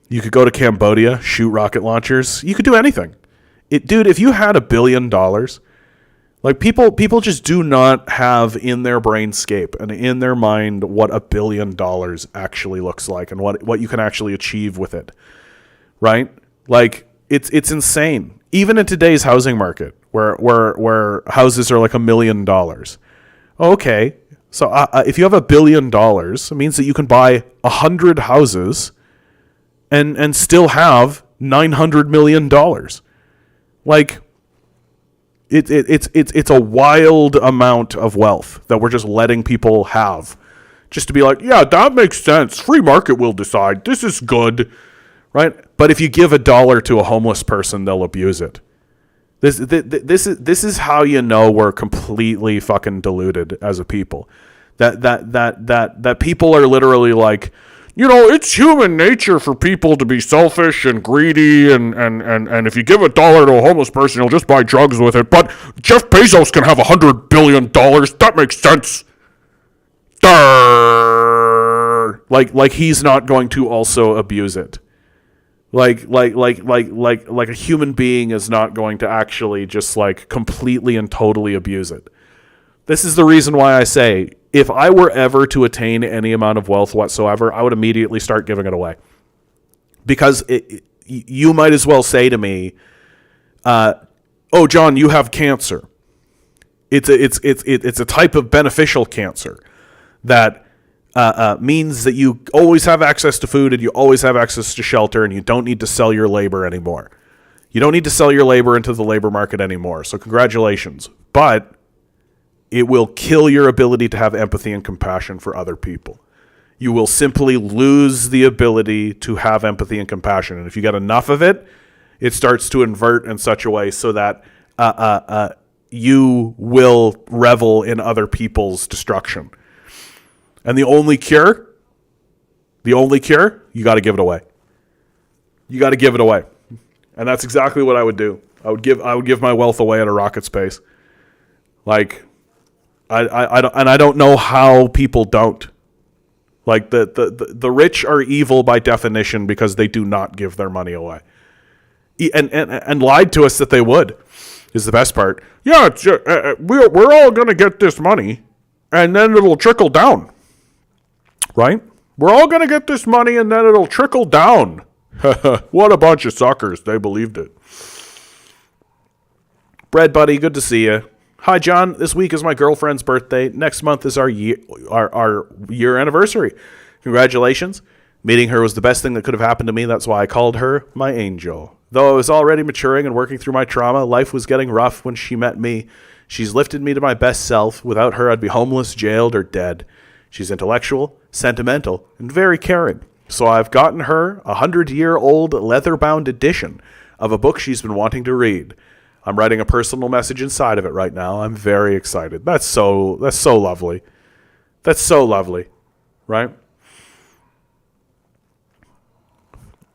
You could go to Cambodia, shoot rocket launchers. You could do anything. Dude, if you had $1 billion, like people just do not have in their brainscape and in their mind what $1 billion actually looks like and what you can actually achieve with it, right? Like, it's insane. Even in today's housing market, where houses are like $1 million. Okay, so if you have $1 billion, it means that you can buy 100 houses and still have $900 million. Like, it's a wild amount of wealth that we're just letting people have, just to be like, yeah, that makes sense. Free market will decide. This is good, right? But if you give $1 to a homeless person, they'll abuse it. This is how you know we're completely fucking deluded as a people. That people are literally like, you know, it's human nature for people to be selfish and greedy, and if you give $1 to a homeless person, he'll just buy drugs with it. But Jeff Bezos can have $100 billion. That makes sense. Like he's not going to also abuse it. Like a human being is not going to actually just like completely and totally abuse it. This is the reason why I say, if I were ever to attain any amount of wealth whatsoever, I would immediately start giving it away. Because you might as well say to me, oh, John, you have cancer. It's a type of beneficial cancer that means that you always have access to food and you always have access to shelter, and you don't need to sell your labor anymore. You don't need to sell your labor into the labor market anymore. So congratulations. But it will kill your ability to have empathy and compassion for other people. You will simply lose the ability to have empathy and compassion. And if you get enough of it, it starts to invert in such a way so that you will revel in other people's destruction. And the only cure, you got to give it away. You got to give it away. And that's exactly what I would do. I would give my wealth away at a rocket space. Like, I don't know how people don't. Like, the rich are evil by definition because they do not give their money away. And lied to us that they would, is the best part. Yeah, we're all going to get this money, and then it'll trickle down. Right? We're all going to get this money, and then it'll trickle down. What a bunch of suckers. They believed it. Bread Buddy, good to see you. Hi, John. This week is my girlfriend's birthday. Next month is our year anniversary. Congratulations. Meeting her was the best thing that could have happened to me. That's why I called her my angel. Though I was already maturing and working through my trauma, life was getting rough when she met me. She's lifted me to my best self. Without her, I'd be homeless, jailed, or dead. She's intellectual, sentimental, and very caring. So I've gotten her a 100-year-old leather-bound edition of a book she's been wanting to read. I'm writing a personal message inside of it right now. I'm very excited. That's so lovely. That's so lovely, right?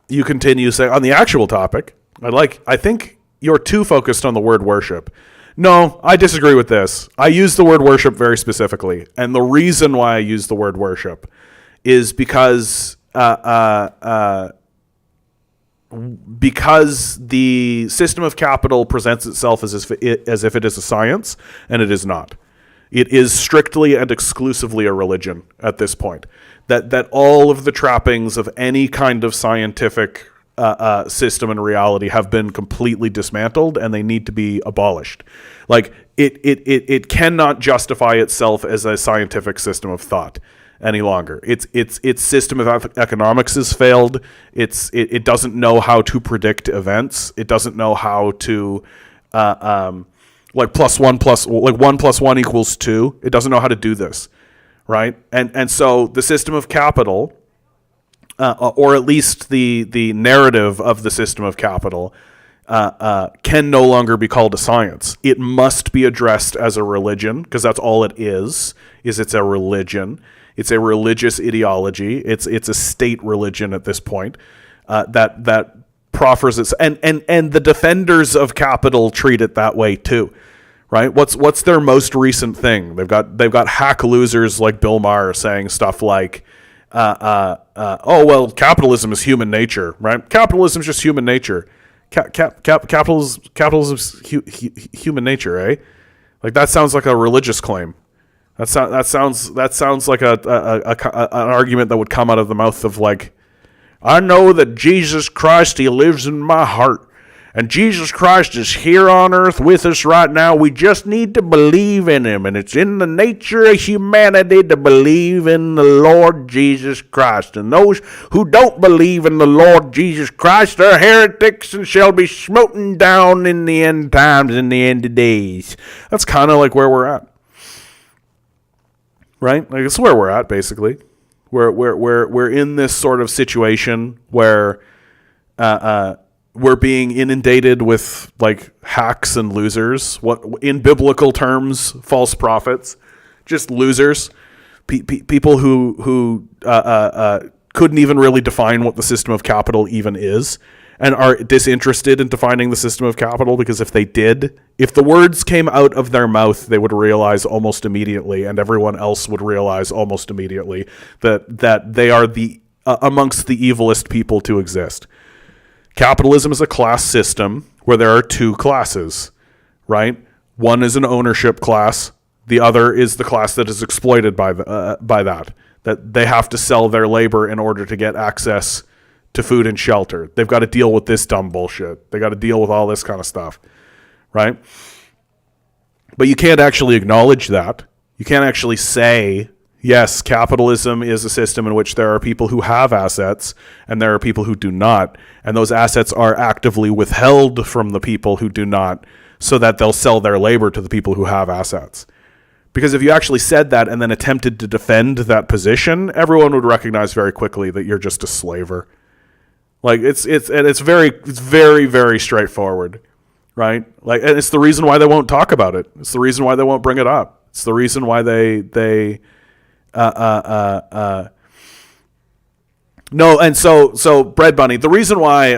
You continue saying, on the actual topic, I think you're too focused on the word worship. No, I disagree with this. I use the word worship very specifically. And the reason why I use the word worship is because because the system of capital presents itself as if it is a science, and it is not. It is strictly and exclusively a religion at this point. That all of the trappings of any kind of scientific system and reality have been completely dismantled, and they need to be abolished. Like it cannot justify itself as a scientific system of thought any longer. Its system of economics has failed. It doesn't know how to predict events. It doesn't know how to like 1 + 1 equals 2. It doesn't know how to do this, right? And so the system of capital, or at least the narrative of the system of capital, can no longer be called a science. It must be addressed as a religion, because that's all it is it's a religion. It's a religious ideology. It's a state religion at this point, that proffers its, and the defenders of capital treat it that way too, right? What's their most recent thing? They've got hack losers like Bill Maher saying stuff like, oh well, capitalism is human nature, right? Capitalism is just human nature. Capitalism's human nature, eh? Like that sounds like a religious claim. That sounds like an argument that would come out of the mouth of, like, I know that Jesus Christ, he lives in my heart, and Jesus Christ is here on earth with us right now. We just need to believe in him, and it's in the nature of humanity to believe in the Lord Jesus Christ. And those who don't believe in the Lord Jesus Christ are heretics and shall be smoten down in the end times, in the end of days. That's kind of like where we're at. Right? Like, it's where we're at, basically. We're in this sort of situation where we're being inundated with, like, hacks and losers. What, in biblical terms, false prophets. Just losers. People who couldn't even really define what the system of capital even is, and are disinterested in defining the system of capital, because if they did, if the words came out of their mouth, they would realize almost immediately, and everyone else would realize almost immediately, that they are the amongst the evilest people to exist. Capitalism is a class system where there are two classes, right? One is an ownership class. The other is the class that is exploited by that they have to sell their labor in order to get access to food and shelter. They've got to deal with this dumb bullshit. They got to deal with all this kind of stuff, right? But you can't actually acknowledge that. You can't actually say, yes, capitalism is a system in which there are people who have assets and there are people who do not, and those assets are actively withheld from the people who do not, so that they'll sell their labor to the people who have assets. Because if you actually said that and then attempted to defend that position, everyone would recognize very quickly that you're just a slaver. Like it's very, very straightforward, right? Like, and it's the reason why they won't talk about it. It's the reason why they won't bring it up. It's the reason why no. And so Bread Bunny, the reason why,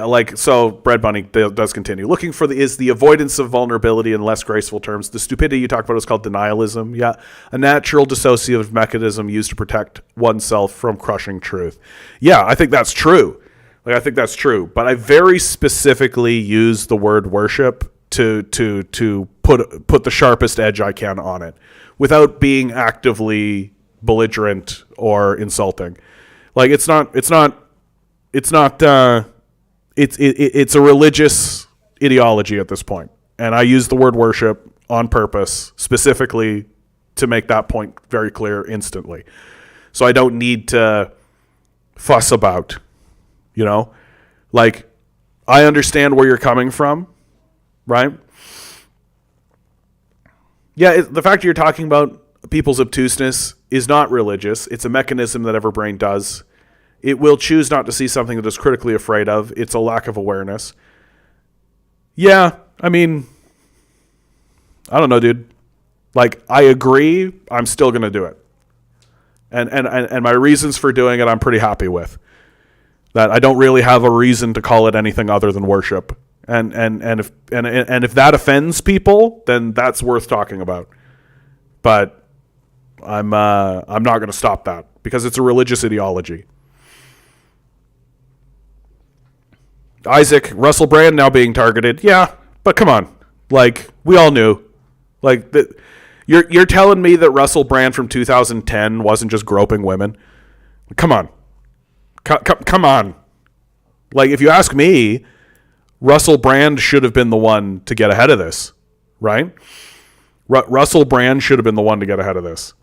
Bread Bunny does continue looking for the avoidance of vulnerability in less graceful terms. The stupidity you talk about is called denialism. Yeah. A natural dissociative mechanism used to protect oneself from crushing truth. Yeah. I think that's true. Like, I think that's true, but I very specifically use the word worship to put the sharpest edge I can on it, without being actively belligerent or insulting. Like, it's a religious ideology at this point, and I use the word worship on purpose, specifically to make that point very clear instantly. So I don't need to fuss about. You know, like, I understand where you're coming from, right? Yeah, the fact you're talking about people's obtuseness is not religious. It's a mechanism that every brain does. It will choose not to see something that it's critically afraid of. It's a lack of awareness. Yeah, I mean, I don't know, dude. Like, I agree. I'm still going to do it. And my reasons for doing it, I'm pretty happy with. That I don't really have a reason to call it anything other than worship, and if that offends people, then that's worth talking about. But I'm not going to stop that, because it's a religious ideology. Isaac, Russell Brand now being targeted. Yeah, but come on. Like, we all knew. Like, you're telling me that Russell Brand from 2010 wasn't just groping women? Come on. Come on. Like, if you ask me, Russell Brand should have been the one to get ahead of this, right? Russell Brand should have been the one to get ahead of this.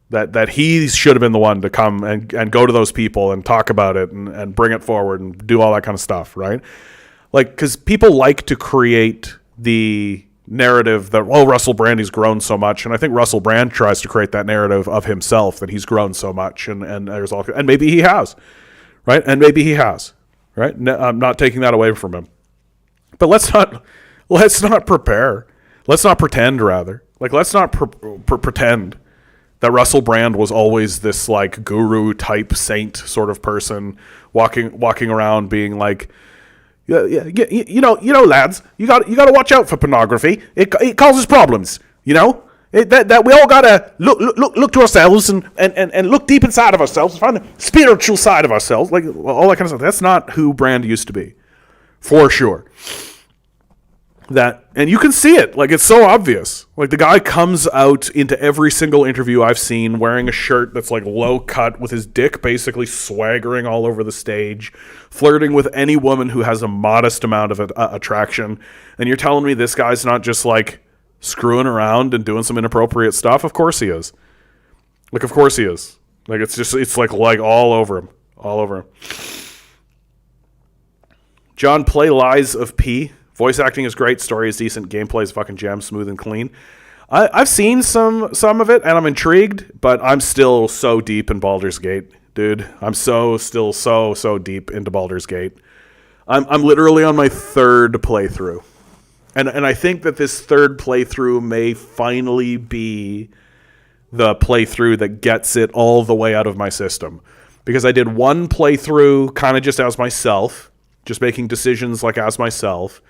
That he should have been the one to come and go to those people and talk about it and bring it forward and do all that kind of stuff, right? Like, because people like to create the narrative that, oh, Russell Brand, he's grown so much. And I think Russell Brand tries to create that narrative of himself that he's grown so much. And there's all, and maybe he has, right? And maybe he has, right? I'm not taking that away from him. But let's not prepare. Let's not pretend, rather. Like, let's not pretend that Russell Brand was always this like guru type saint sort of person walking around being like, you know, lads, you got to watch out for pornography. It causes problems. You know, that we all gotta look to ourselves and look deep inside of ourselves, find the spiritual side of ourselves, like all that kind of stuff. That's not who Brand used to be, for sure. That, and you can see it, like, it's so obvious. Like, the guy comes out into every single interview I've seen wearing a shirt that's like low cut with his dick basically swaggering all over the stage, flirting with any woman who has a modest amount of attraction. And you're telling me this guy's not just like screwing around and doing some inappropriate stuff? Of course he is. Like, of course he is. Like, it's like all over him. John, play Lies of P. Voice acting is great. Story is decent. Gameplay is fucking jam, smooth and clean. I've seen some of it, and I'm intrigued, but I'm still so deep in Baldur's Gate, dude. I'm still so deep into Baldur's Gate. I'm literally on my third playthrough, and I think that this third playthrough may finally be the playthrough that gets it all the way out of my system, because I did one playthrough kind of just as myself, just making decisions like as myself.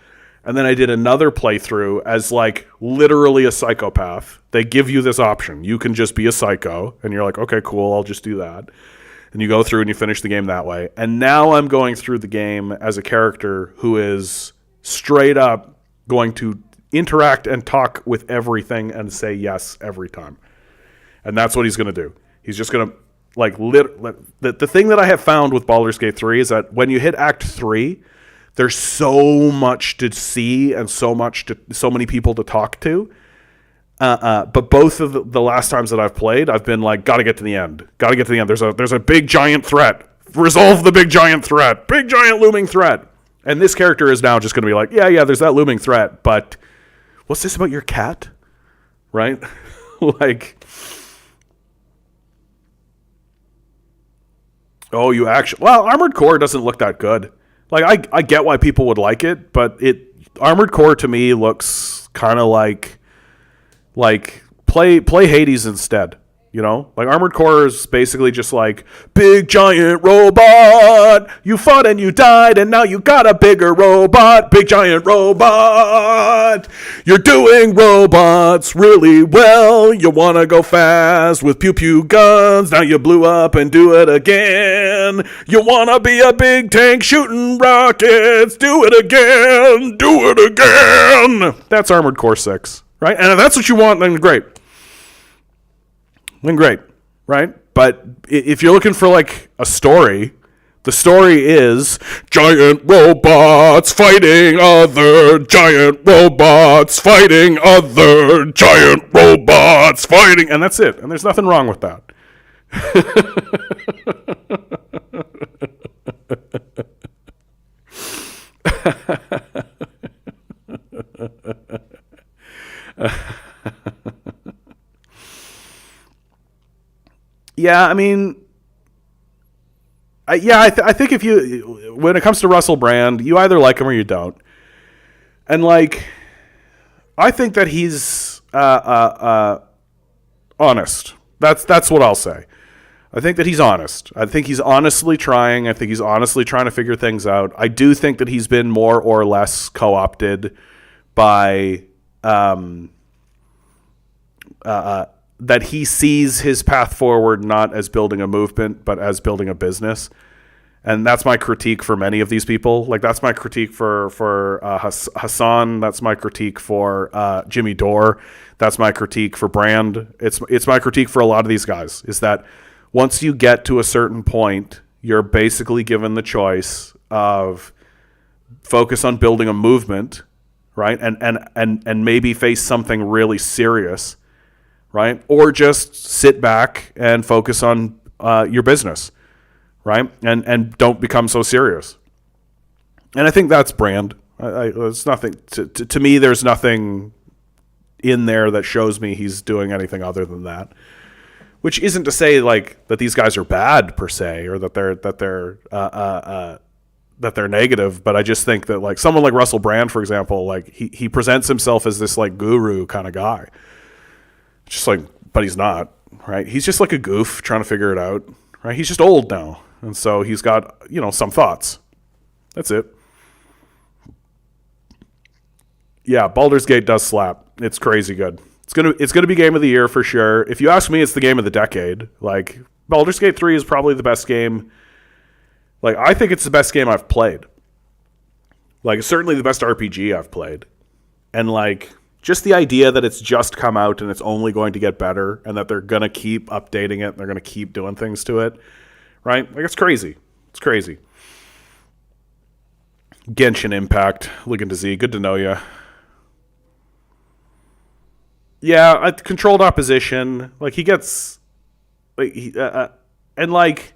And then I did another playthrough as like literally a psychopath. They give you this option. You can just be a psycho. And you're like, okay, cool, I'll just do that. And you go through and you finish the game that way. And now I'm going through the game as a character who is straight up going to interact and talk with everything and say yes every time. And that's what he's going to do. He's just going to like the thing that I have found with Baldur's Gate 3 is that when you hit Act 3, there's so much to see and so many people to talk to. But both of the last times that I've played, I've been like, gotta get to the end. There's a big giant threat. Resolve the big giant threat. Big giant looming threat. And this character is now just going to be like, yeah, there's that looming threat, but what's this about your cat? Right? Like, oh, you actually... Well, Armored Core doesn't look that good. Like, I get why people would like it, but Armored Core to me looks kind of like play Hades instead, you know? Like, Armored Core is basically just like, big giant robot, you fought and you died, and now you got a bigger robot, big giant robot, you're doing robots really well, you want to go fast with pew-pew guns, now you blew up and do it again, you want to be a big tank shooting rockets, do it again, that's Armored Core 6, right? And if that's what you want, then great. Then great, right? But if you're looking for like a story, the story is giant robots fighting other giant robots fighting other giant robots fighting, and that's it. And there's nothing wrong with that. Yeah, I mean, I think if you, when it comes to Russell Brand, you either like him or you don't. And like, I think that he's honest. That's what I'll say. I think that he's honest. I think he's honestly trying. I think he's honestly trying to figure things out. I do think that he's been more or less co-opted by that he sees his path forward not as building a movement, but as building a business. And that's my critique for many of these people. Like, that's my critique for Hassan. That's my critique for Jimmy Dore. That's my critique for Brand. It's my critique for a lot of these guys, is that once you get to a certain point, you're basically given the choice of focus on building a movement, right? And maybe face something really serious, right? Or just sit back and focus on your business, right? And don't become so serious. And I think that's Brand. It's nothing to me. There's nothing in there that shows me he's doing anything other than that. Which isn't to say like that these guys are bad per se, or that they're negative. But I just think that like someone like Russell Brand, for example, like he presents himself as this like guru kind of guy. Just like, but he's not, right? He's just like a goof trying to figure it out, right? He's just old now, and so he's got some thoughts. That's it. Yeah, Baldur's Gate does slap. It's crazy good. It's gonna be game of the year for sure. If you ask me, it's the game of the decade. Like, Baldur's Gate 3 is probably the best game. Like, I think it's the best game I've played. Like, it's certainly the best RPG I've played. And like, just the idea that it's just come out and it's only going to get better, and that they're gonna keep updating it and they're gonna keep doing things to it, right? Like, it's crazy. It's crazy. Genshin Impact, looking to Z, good to know you. Yeah, controlled opposition. Like, he gets, like, and like,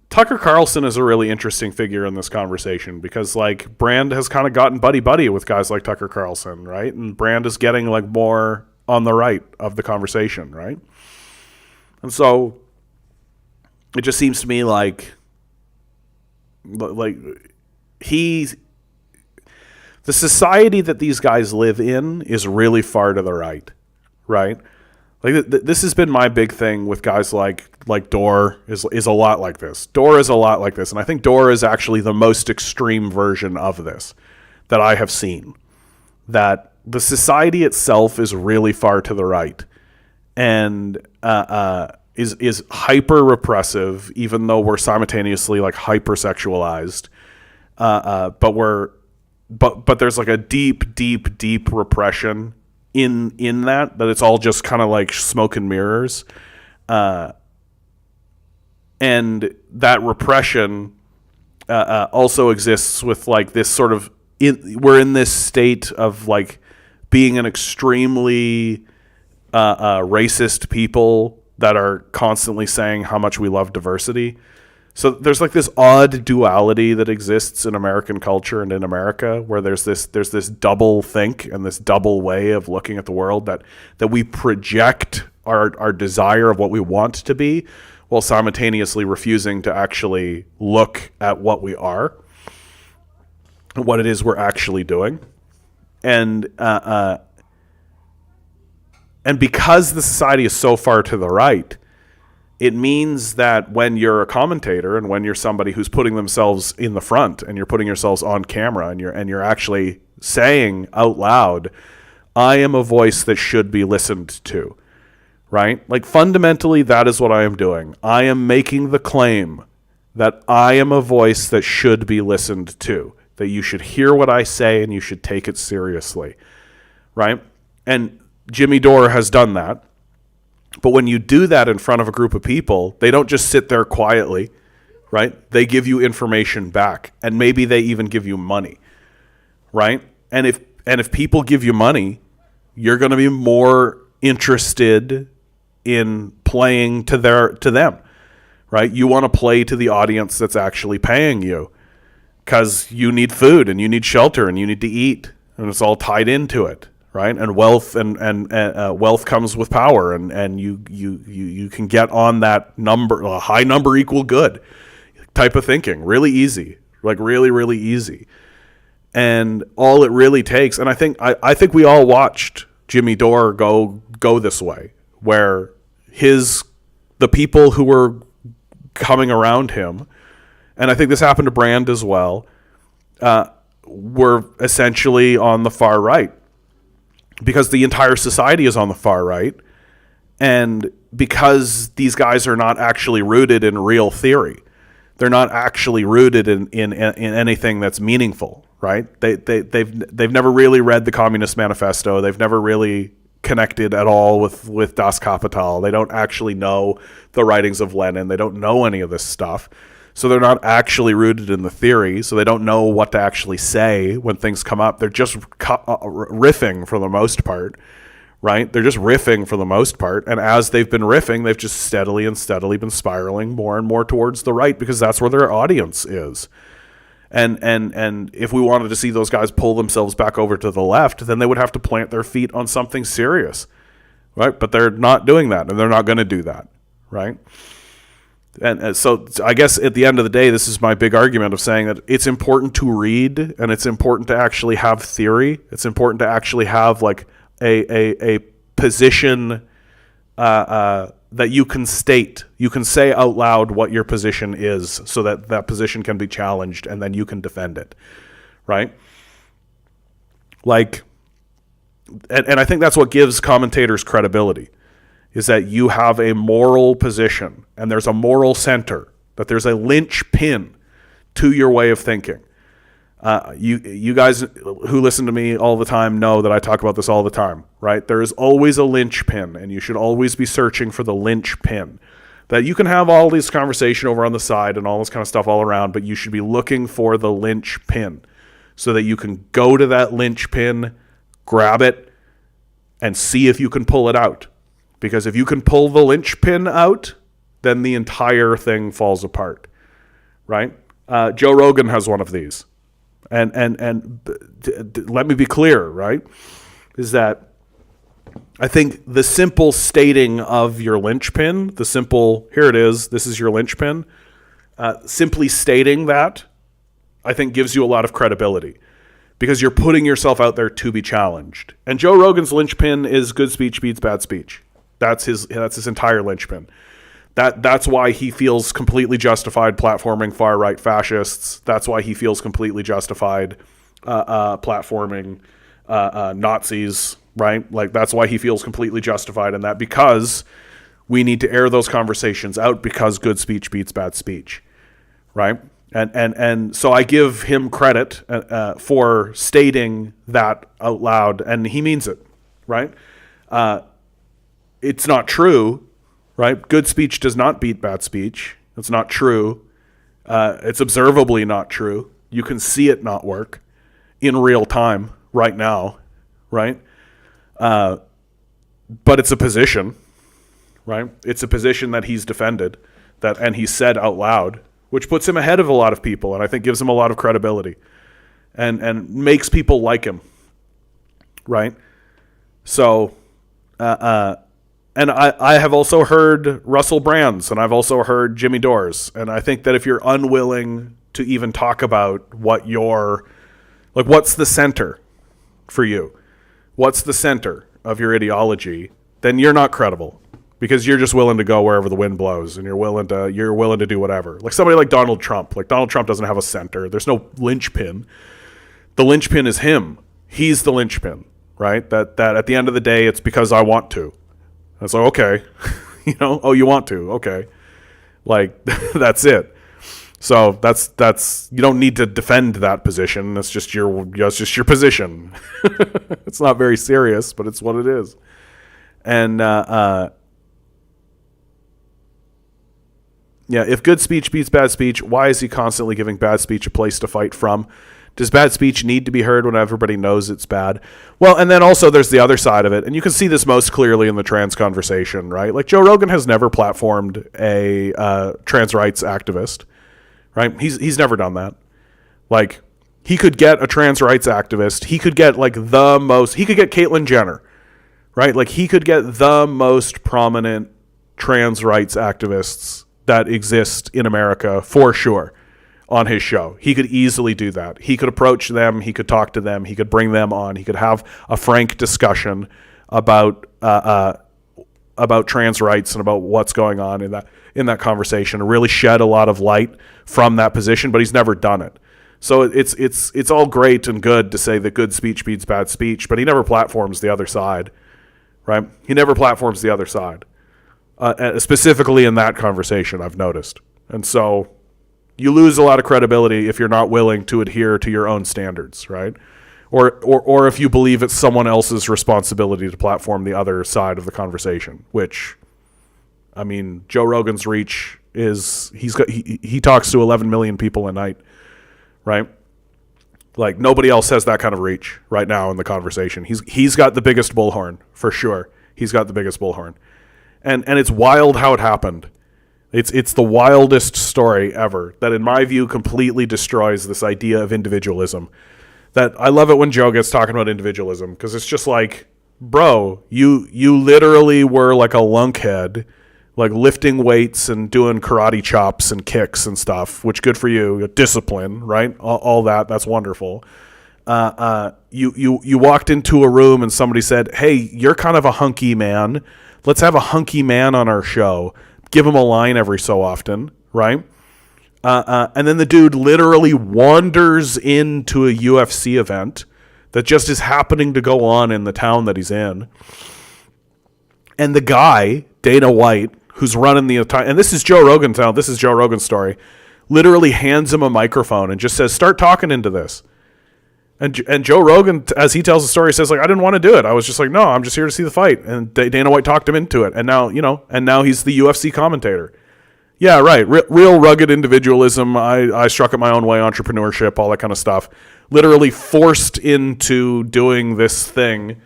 Tucker Carlson is a really interesting figure in this conversation, because like Brand has kind of gotten buddy with guys like Tucker Carlson, right? And Brand is getting like more on the right of the conversation, right? And so it just seems to me like the society that these guys live in is really far to the right, right? Like, this has been my big thing with guys like Dore is a lot like this. Dore is a lot like this, and I think Dore is actually the most extreme version of this that I have seen. That the society itself is really far to the right, and is hyper repressive, even though we're simultaneously like hypersexualized. But there's like a deep repression in that it's all just kind of like smoke and mirrors. And that repression also exists with like this sort of, we're in this state of like being an extremely racist people that are constantly saying how much we love diversity. So there's like this odd duality that exists in American culture and in America, where there's this double think and this double way of looking at the world that we project our desire of what we want to be, while simultaneously refusing to actually look at what we are and what it is we're actually doing. And because the society is so far to the right, it means that when you're a commentator and when you're somebody who's putting themselves in the front and you're putting yourselves on camera and you're actually saying out loud, I am a voice that should be listened to, right? Like, fundamentally, that is what I am doing. I am making the claim that I am a voice that should be listened to, that you should hear what I say and you should take it seriously, right? And Jimmy Dore has done that. But when you do that in front of a group of people, they don't just sit there quietly, right? They give you information back, and maybe they even give you money, right? And if people give you money, you're going to be more interested in playing to them, right? You want to play to the audience that's actually paying you, because you need food and you need shelter and you need to eat, and it's all tied into it. Right, and wealth and wealth comes with power, and you can get on that number, a high number equal good type of thinking, really easy, like really easy. And all it really takes, and I think we all watched Jimmy Dore go this way, where the people who were coming around him, and I think this happened to Brand as well, were essentially on the far right. Because the entire society is on the far right, and because these guys are not actually rooted in real theory. they're not actually rooted in anything that's meaningful, right? They've never really read the Communist Manifesto. They've never really connected at all with Das Kapital. They don't actually know the writings of Lenin. They don't know any of this stuff. So they're not actually rooted in the theory. So they don't know what to actually say when things come up. They're just riffing for the most part, right? They're just riffing for the most part. And as they've been riffing, they've just steadily been spiraling more and more towards the right because that's where their audience is. And if we wanted to see those guys pull themselves back over to the left, then they would have to plant their feet on something serious, right? But they're not doing that, and they're not going to do that, right? And so I guess at the end of the day, this is my big argument of saying that it's important to read, and it's important to actually have theory. It's important to actually have like a position that you can state. You can say out loud what your position is so that that position can be challenged and then you can defend it, right? Like, and I think that's what gives commentators credibility, is that you have a moral position and there's a moral center, that there's a linchpin to your way of thinking. You guys who listen to me all the time know that I talk about this all the time, right? There is always a linchpin, and you should always be searching for the linchpin. That you can have all this conversation over on the side and all this kind of stuff all around, but you should be looking for the linchpin so that you can go to that linchpin, grab it, and see if you can pull it out. Because if you can pull the linchpin out, then the entire thing falls apart, right? Joe Rogan has one of these. And let me be clear, right, is that I think the simple stating of your linchpin, the simple, here it is, this is your linchpin, simply stating that, I think gives you a lot of credibility because you're putting yourself out there to be challenged. And Joe Rogan's linchpin is good speech beats bad speech. That's his entire linchpin. That's why he feels completely justified platforming far-right fascists. That's why he feels completely justified platforming Nazis, right? Like, that's why he feels completely justified in that, because we need to air those conversations out because good speech beats bad speech, right? And so I give him credit for stating that out loud, and he means it, right? It's not true. Right? Good speech does not beat bad speech. It's not true. It's observably not true. You can see it not work in real time right now, right? But it's a position, right? It's a position that he's defended, and he said out loud, which puts him ahead of a lot of people, and I think gives him a lot of credibility, and makes people like him, right? So, and I have also heard Russell Brand's, and I've also heard Jimmy Dore's. And I think that if you're unwilling to even talk about what's the center for you? What's the center of your ideology? Then you're not credible, because you're just willing to go wherever the wind blows, and you're willing to do whatever. Like somebody like Donald Trump. Like Donald Trump doesn't have a center. There's no linchpin. The linchpin is him. He's the linchpin, right? That at the end of the day, it's because I want to. It's like, okay, oh, you want to, okay. Like, that's it. So that's you don't need to defend that position. That's just your position. It's not very serious, but it's what it is. And if good speech beats bad speech, why is he constantly giving bad speech a place to fight from? Does bad speech need to be heard when everybody knows it's bad? Well, and then also there's the other side of it, and you can see this most clearly in the trans conversation, right? Like Joe Rogan has never platformed a trans rights activist, right? He's never done that. Like, he could get a trans rights activist. He could get he could get Caitlyn Jenner, right? Like, he could get the most prominent trans rights activists that exist in America for sure on his show. He could easily do that. He could approach them. He could talk to them. He could bring them on. He could have a frank discussion about trans rights and about what's going on in that conversation, and really shed a lot of light from that position. But he's never done it. So it's all great and good to say that good speech beats bad speech, but he never platforms the other side, right? He never platforms the other side, specifically in that conversation, I've noticed. And so, You lose a lot of credibility if you're not willing to adhere to your own standards, right? Or if you believe it's someone else's responsibility to platform the other side of the conversation, which, I mean, Joe Rogan's reach is he talks to 11 million people a night, right? Like, nobody else has that kind of reach right now in the conversation. He's got the biggest bullhorn, for sure. He's got the biggest bullhorn. And it's wild how it happened. It's the wildest story ever that, in my view, completely destroys this idea of individualism. That I love it when Joe gets talking about individualism, because it's just like, bro, you literally were like a lunkhead, like lifting weights and doing karate chops and kicks and stuff, which good for you, discipline, right? All that's wonderful. You walked into a room and somebody said, hey, you're kind of a hunky man. Let's have a hunky man on our show. Give him a line every so often, right? And then the dude literally wanders into a UFC event that just is happening to go on in the town that he's in. And the guy, Dana White, who's running the entire, and this is Joe Rogan's now, this is Joe Rogan's story, literally hands him a microphone and just says, start talking into this. And Joe Rogan, as he tells the story, says, like, I didn't want to do it. I was just like, no, I'm just here to see the fight. And Dana White talked him into it. And now, now he's the UFC commentator. Yeah, right. Real rugged individualism. I struck it my own way, entrepreneurship, all that kind of stuff. Literally forced into doing this thing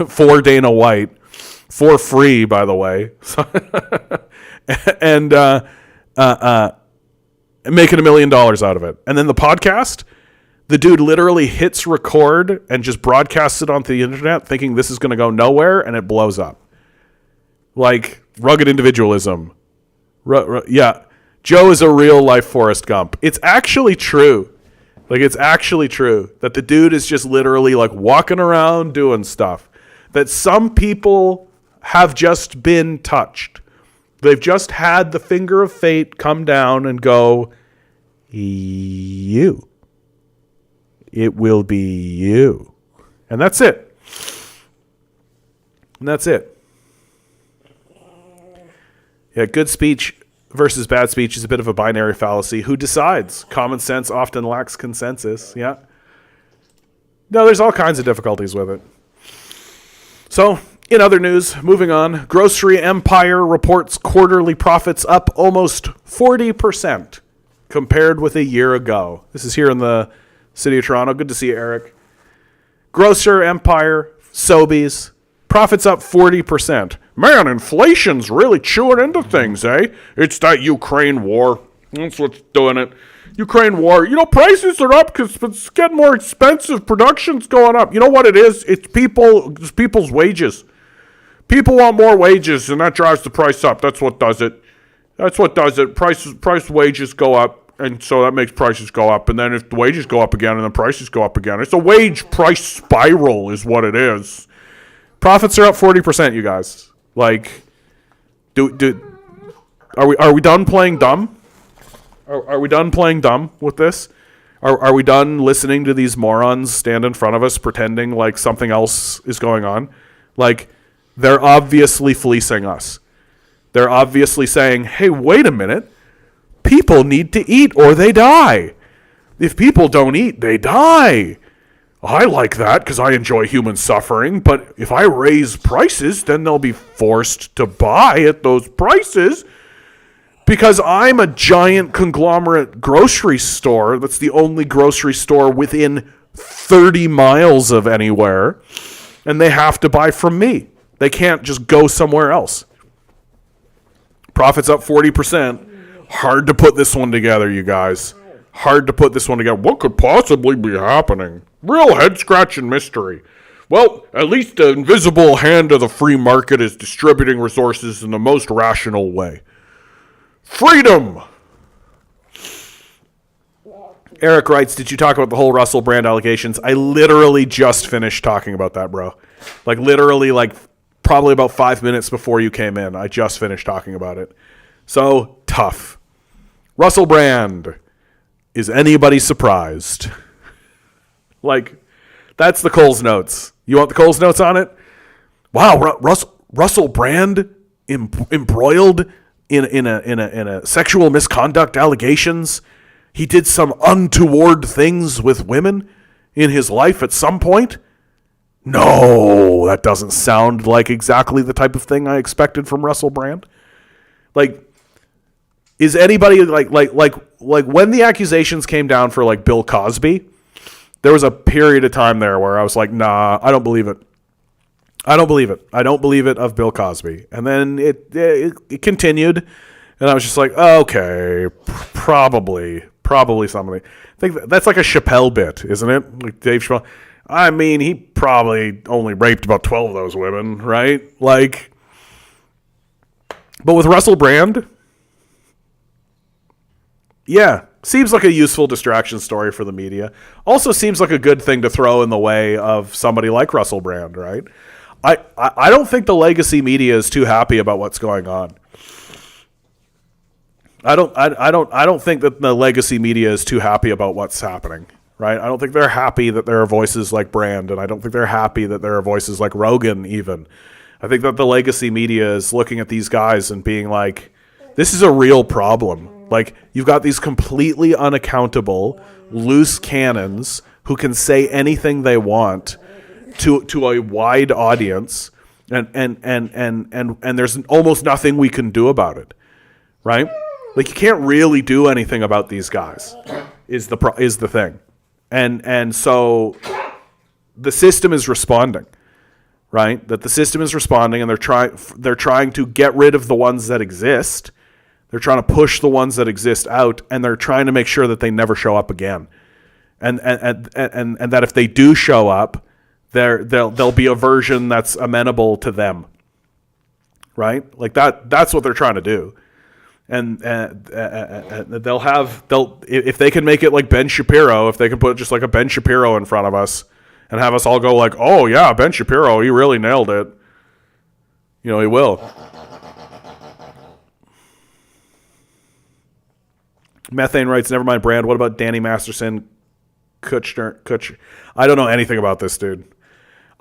for Dana White, for free, by the way. And making $1 million out of it. And then the podcast, the dude literally hits record and just broadcasts it onto the internet thinking this is going to go nowhere, and it blows up. Like, rugged individualism. Yeah. Joe is a real life Forrest Gump. It's actually true. Like, it's actually true that the dude is just literally like walking around doing stuff that some people have just been touched. They've just had the finger of fate come down and go, you. It will be you. And that's it. And that's it. Yeah, good speech versus bad speech is a bit of a binary fallacy. Who decides? Common sense often lacks consensus. Yeah. No, there's all kinds of difficulties with it. So, in other news, moving on, Grocery Empire reports quarterly profits up almost 40% compared with a year ago. This is here in the City of Toronto. Good to see you, Eric. Grocer Empire, Sobeys, profits up 40%. Man, inflation's really chewing into things, eh? It's that Ukraine war. That's what's doing it. Ukraine war. Prices are up because it's getting more expensive. Production's going up. You know what it is? It's people's wages. People want more wages, and that drives the price up. That's what does it. Wages go up. And so that makes prices go up. And then if the wages go up again and the prices go up again, it's a wage price spiral is what it is. Profits are up 40%, you guys. Like, are we done playing dumb? Are we done playing dumb with this? Are we done listening to these morons stand in front of us pretending like something else is going on? Like, they're obviously fleecing us. They're obviously saying, hey, wait a minute. People need to eat or they die. If people don't eat, they die. I like that because I enjoy human suffering, but if I raise prices, then they'll be forced to buy at those prices because I'm a giant conglomerate grocery store that's the only grocery store within 30 miles of anywhere, and they have to buy from me. They can't just go somewhere else. Profits up 40%. Hard to put this one together, you guys. Hard to put this one together. What could possibly be happening? Real head-scratching mystery. Well, at least the invisible hand of the free market is distributing resources in the most rational way. Freedom! Eric writes, did you talk about the whole Russell Brand allegations? I literally just finished talking about that, bro. Probably about 5 minutes before you came in. I just finished talking about it. So, tough. Russell Brand. Is anybody surprised? That's the Coles Notes. You want the Coles Notes on it? Wow, Russell Brand embroiled in a sexual misconduct allegations. He did some untoward things with women in his life at some point. No, that doesn't sound like exactly the type of thing I expected from Russell Brand. Like, is anybody like when the accusations came down for like Bill Cosby, there was a period of time there where I was like, nah, I don't believe it. I don't believe it. I don't believe it of Bill Cosby. And then it continued, and I was just like, okay, probably somebody. I think that's like a Chappelle bit, isn't it? Like Dave Chappelle. I mean, he probably only raped about 12 of those women, right? Like, but with Russell Brand, yeah, seems like a useful distraction story for the media. Also seems like a good thing to throw in the way of somebody like Russell Brand, right? I don't think the legacy media is too happy about what's going on. I don't think that the legacy media is too happy about what's happening, right? I don't think they're happy that there are voices like Brand, and I don't think they're happy that there are voices like Rogan even. I think that the legacy media is looking at these guys and being like, this is a real problem. Like, you've got these completely unaccountable, loose cannons who can say anything they want to a wide audience, and there's almost nothing we can do about it, right? Like, you can't really do anything about these guys, is the thing, and so the system is responding, right? That the system is responding, and they're trying to get rid of the ones that exist. They're trying to push the ones that exist out, and they're trying to make sure that they never show up again, and that if they do show up, there'll be a version that's amenable to them, right? Like that's what they're trying to do, and if they can make it like Ben Shapiro, if they can put just like a Ben Shapiro in front of us and have us all go like, oh yeah, Ben Shapiro, he really nailed it. You know, he will. Methane writes, never mind Brand. What about Danny Masterson, Kutcher? I don't know anything about this dude.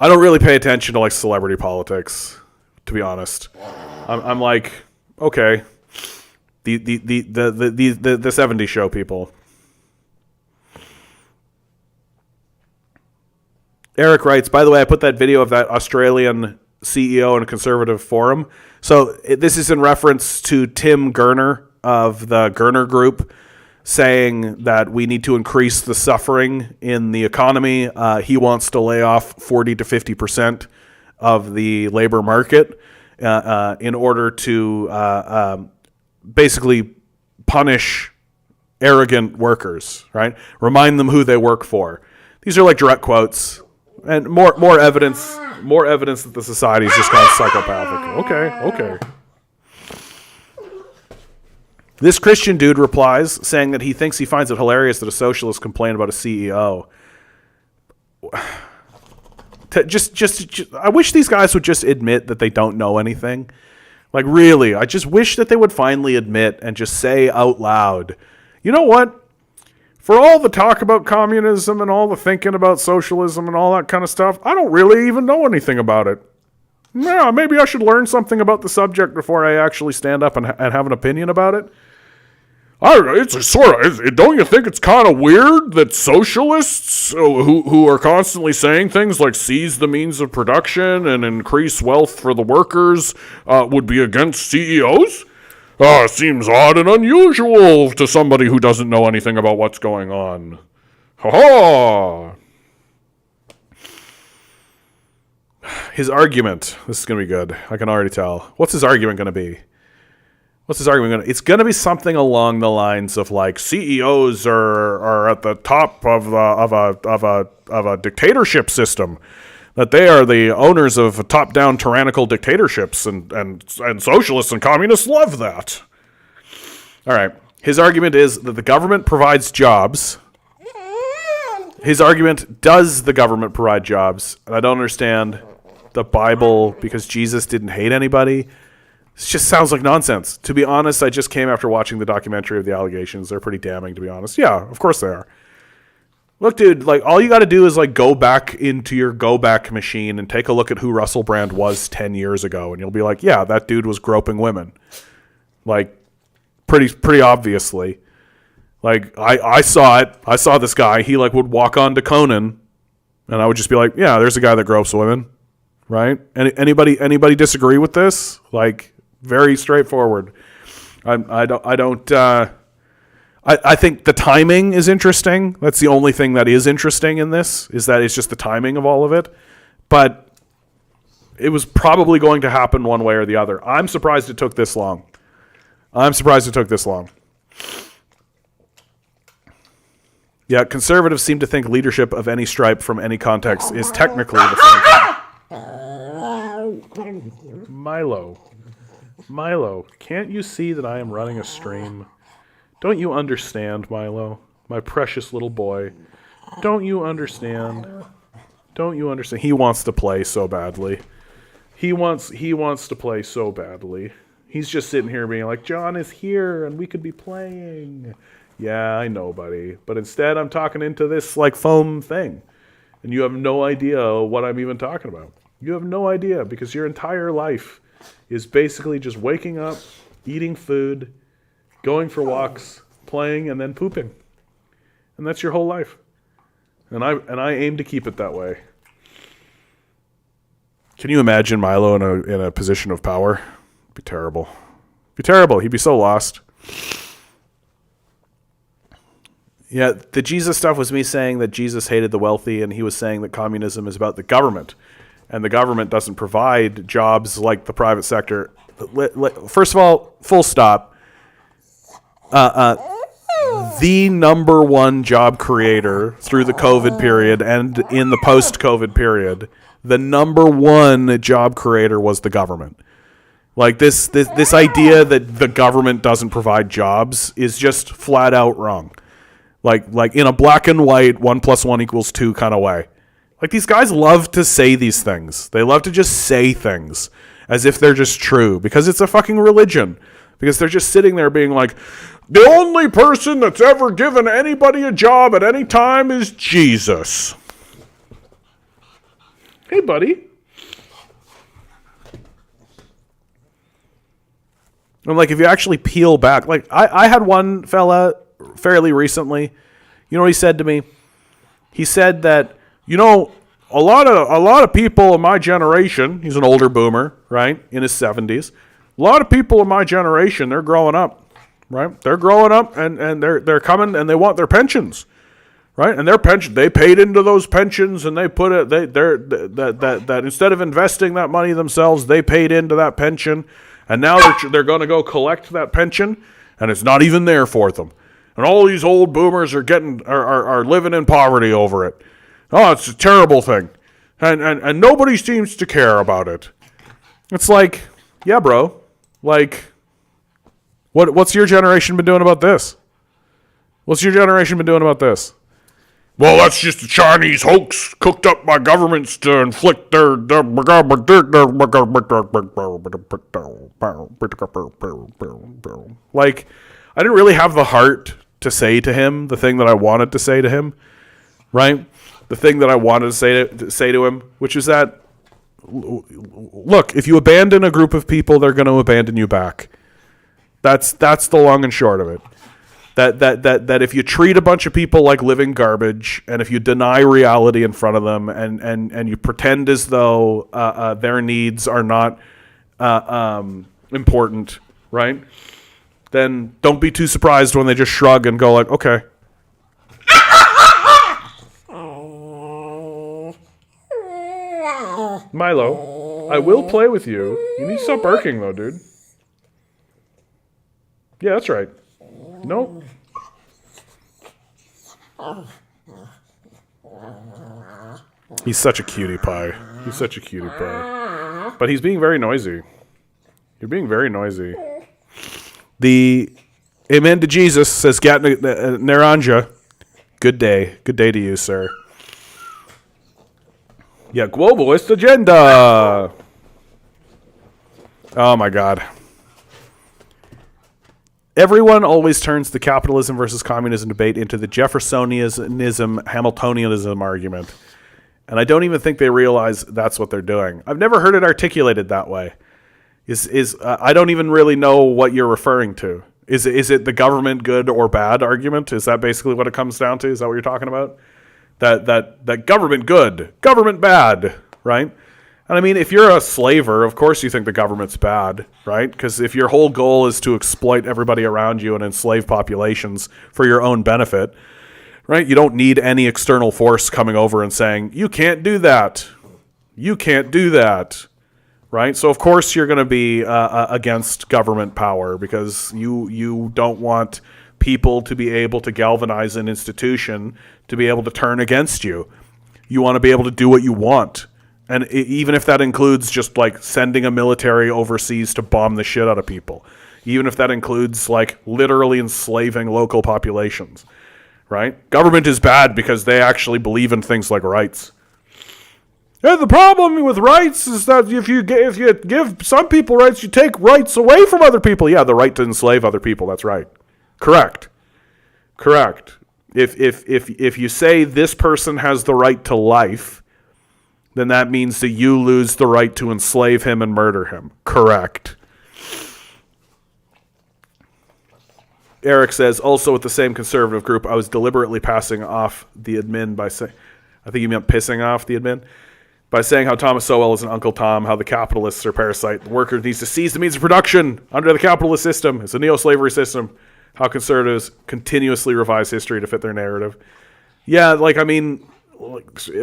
I don't really pay attention to like celebrity politics, to be honest. I'm like, okay, the 70s show people. Eric writes, by the way, I put that video of that Australian CEO in a conservative forum. So this is in reference to Tim Gurner of the Gurner Group saying that we need to increase the suffering in the economy. He wants to lay off 40 to 50% of the labor market in order to basically punish arrogant workers, right? Remind them who they work for. These are like direct quotes, and more evidence that the society is just gone psychopathic. Okay. This Christian dude replies saying that he thinks he finds it hilarious that a socialist complained about a CEO. I wish these guys would just admit that they don't know anything. Like, really, I just wish that they would finally admit and just say out loud, you know what? For all the talk about communism and all the thinking about socialism and all that kind of stuff, I don't really even know anything about it. Yeah, maybe I should learn something about the subject before I actually stand up and have an opinion about it. I don't know, it's sort of, don't you think it's kind of weird that socialists who are constantly saying things like seize the means of production and increase wealth for the workers would be against CEOs? It seems odd and unusual to somebody who doesn't know anything about what's going on. Ha-ha! His argument, this is going to be good. I can already tell. What's his argument going to be? It's going to be something along the lines of like CEOs are at the top of a dictatorship system, that they are the owners of top-down tyrannical dictatorships, and socialists and communists love that. All right. His argument is that the government provides jobs. His argument, does the government provide jobs? And I don't understand the Bible because Jesus didn't hate anybody. It just sounds like nonsense. To be honest, I just came after watching the documentary of the allegations. They're pretty damning, to be honest. Yeah, of course they are. Look, dude, like, all you got to do is like go back into your go back machine and take a look at who Russell Brand was 10 years ago, and you'll be like, yeah, that dude was groping women. Like, pretty obviously. Like, I saw it. I saw this guy. He, like, would walk on to Conan, and I would just be like, yeah, there's a guy that gropes women, right? Anybody disagree with this? Like, very straightforward. I think the timing is interesting. That's the only thing that is interesting in this, is that it's just the timing of all of it. But it was probably going to happen one way or the other. I'm surprised it took this long. Yeah, conservatives seem to think leadership of any stripe from any context is technically the same thing. Milo, can't you see that I am running a stream? Don't you understand, Milo? My precious little boy. Don't you understand? He wants to play so badly. He wants to play so badly. He's just sitting here being like, John is here and we could be playing. Yeah, I know, buddy. But instead I'm talking into this like foam thing. And you have no idea what I'm even talking about. You have no idea, because your entire life is basically just waking up, eating food, going for walks, playing, and then pooping. And that's your whole life. And I aim to keep it that way. Can you imagine Milo in a position of power? It'd be terrible. He'd be so lost. Yeah, the Jesus stuff was me saying that Jesus hated the wealthy, and he was saying that communism is about the government. And the government doesn't provide jobs like the private sector. First of all, full stop. The number one job creator through the COVID period and in the post-COVID period, the number one job creator was the government. Like this idea that the government doesn't provide jobs is just flat out wrong. Like in a black and white 1 + 1 = 2 kind of way. Like, these guys love to say these things. They love to just say things as if they're just true, because it's a fucking religion. Because they're just sitting there being like, the only person that's ever given anybody a job at any time is Jesus. Hey, buddy. And like, if you actually peel back, like I had one fella fairly recently, you know what he said to me? He said that, you know, a lot of people in my generation, he's an older boomer, right, in his 70s. A lot of people in my generation, they're growing up, right? They're growing up and they're coming and they want their pensions, right? And their pension, they paid into those pensions and they put it, that instead of investing that money themselves, they paid into that pension, and now they're going to go collect that pension, and it's not even there for them. And all these old boomers are living in poverty over it. Oh, it's a terrible thing. And nobody seems to care about it. It's like, yeah, bro. Like, what's your generation been doing about this? What's your generation been doing about this? Well, that's just a Chinese hoax cooked up by governments to inflict their like, I didn't really have the heart to say to him the thing that I wanted to say to him, right? The thing that I wanted to say to him, which is that, look, if you abandon a group of people, they're going to abandon you back. That's the long and short of it. That if you treat a bunch of people like living garbage, and if you deny reality in front of them, and you pretend as though their needs are not important, right? Then don't be too surprised when they just shrug and go like, okay. Milo, I will play with you. You need to stop barking, though, dude. Yeah, that's right. Nope. He's such a cutie pie. But he's being very noisy. You're being very noisy. The Amen to Jesus says, Gat Naranja. Good day. Good day to you, sir. Yeah, globalist agenda. Oh my God. Everyone always turns the capitalism versus communism debate into the Jeffersonianism, Hamiltonianism argument. And I don't even think they realize that's what they're doing. I've never heard it articulated that way. I don't even really know what you're referring to. Is it the government good or bad argument? Is that basically what it comes down to? Is that what you're talking about? That government good, government bad, right? And I mean, if you're a slaver, of course you think the government's bad, right? Because if your whole goal is to exploit everybody around you and enslave populations for your own benefit, right? You don't need any external force coming over and saying, you can't do that. You can't do that, right? So of course you're going to be against government power because you don't want people to be able to galvanize an institution to be able to turn against you. You want to be able to do what you want. And even if that includes just like sending a military overseas to bomb the shit out of people, even if that includes like literally enslaving local populations, right? Government is bad because they actually believe in things like rights. Yeah, the problem with rights is that if you give some people rights, you take rights away from other people. Yeah, the right to enslave other people. That's right. Correct. If you say this person has the right to life, then that means that you lose the right to enslave him and murder him. Correct. Eric says, also with the same conservative group, I was deliberately passing off the admin by saying, I think you meant pissing off the admin, by saying how Thomas Sowell is an Uncle Tom, how the capitalists are parasite, the worker needs to seize the means of production under the capitalist system. It's a neo-slavery system. How conservatives continuously revise history to fit their narrative. Yeah, like, I mean,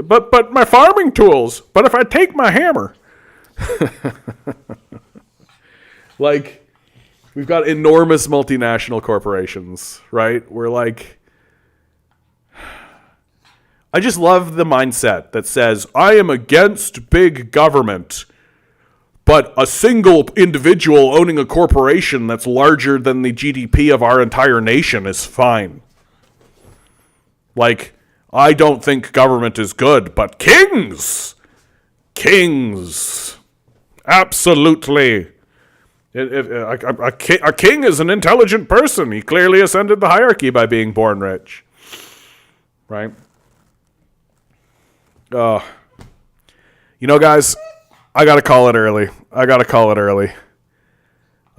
but my farming tools, but if I take my hammer. Like, we've got enormous multinational corporations, right? We're like, I just love the mindset that says, I am against big government, but a single individual owning a corporation that's larger than the GDP of our entire nation is fine. Like, I don't think government is good, but kings, absolutely. A king is an intelligent person. He clearly ascended the hierarchy by being born rich, right? You know, guys, I gotta call it early.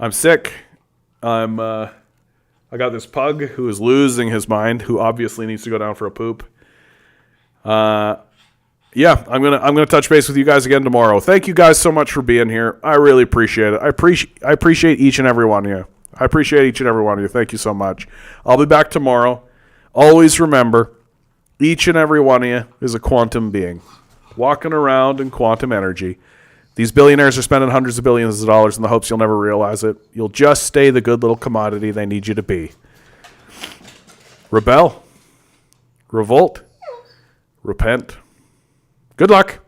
I'm sick. I got this pug who is losing his mind, who obviously needs to go down for a poop. Yeah, I'm gonna touch base with you guys again tomorrow. Thank you guys so much for being here. I really appreciate it. I appreciate each and every one of you. Thank you so much. I'll be back tomorrow. Always remember, each and every one of you is a quantum being, walking around in quantum energy. These billionaires are spending hundreds of billions of dollars in the hopes you'll never realize it. You'll just stay the good little commodity they need you to be. Rebel. Revolt. Repent. Good luck.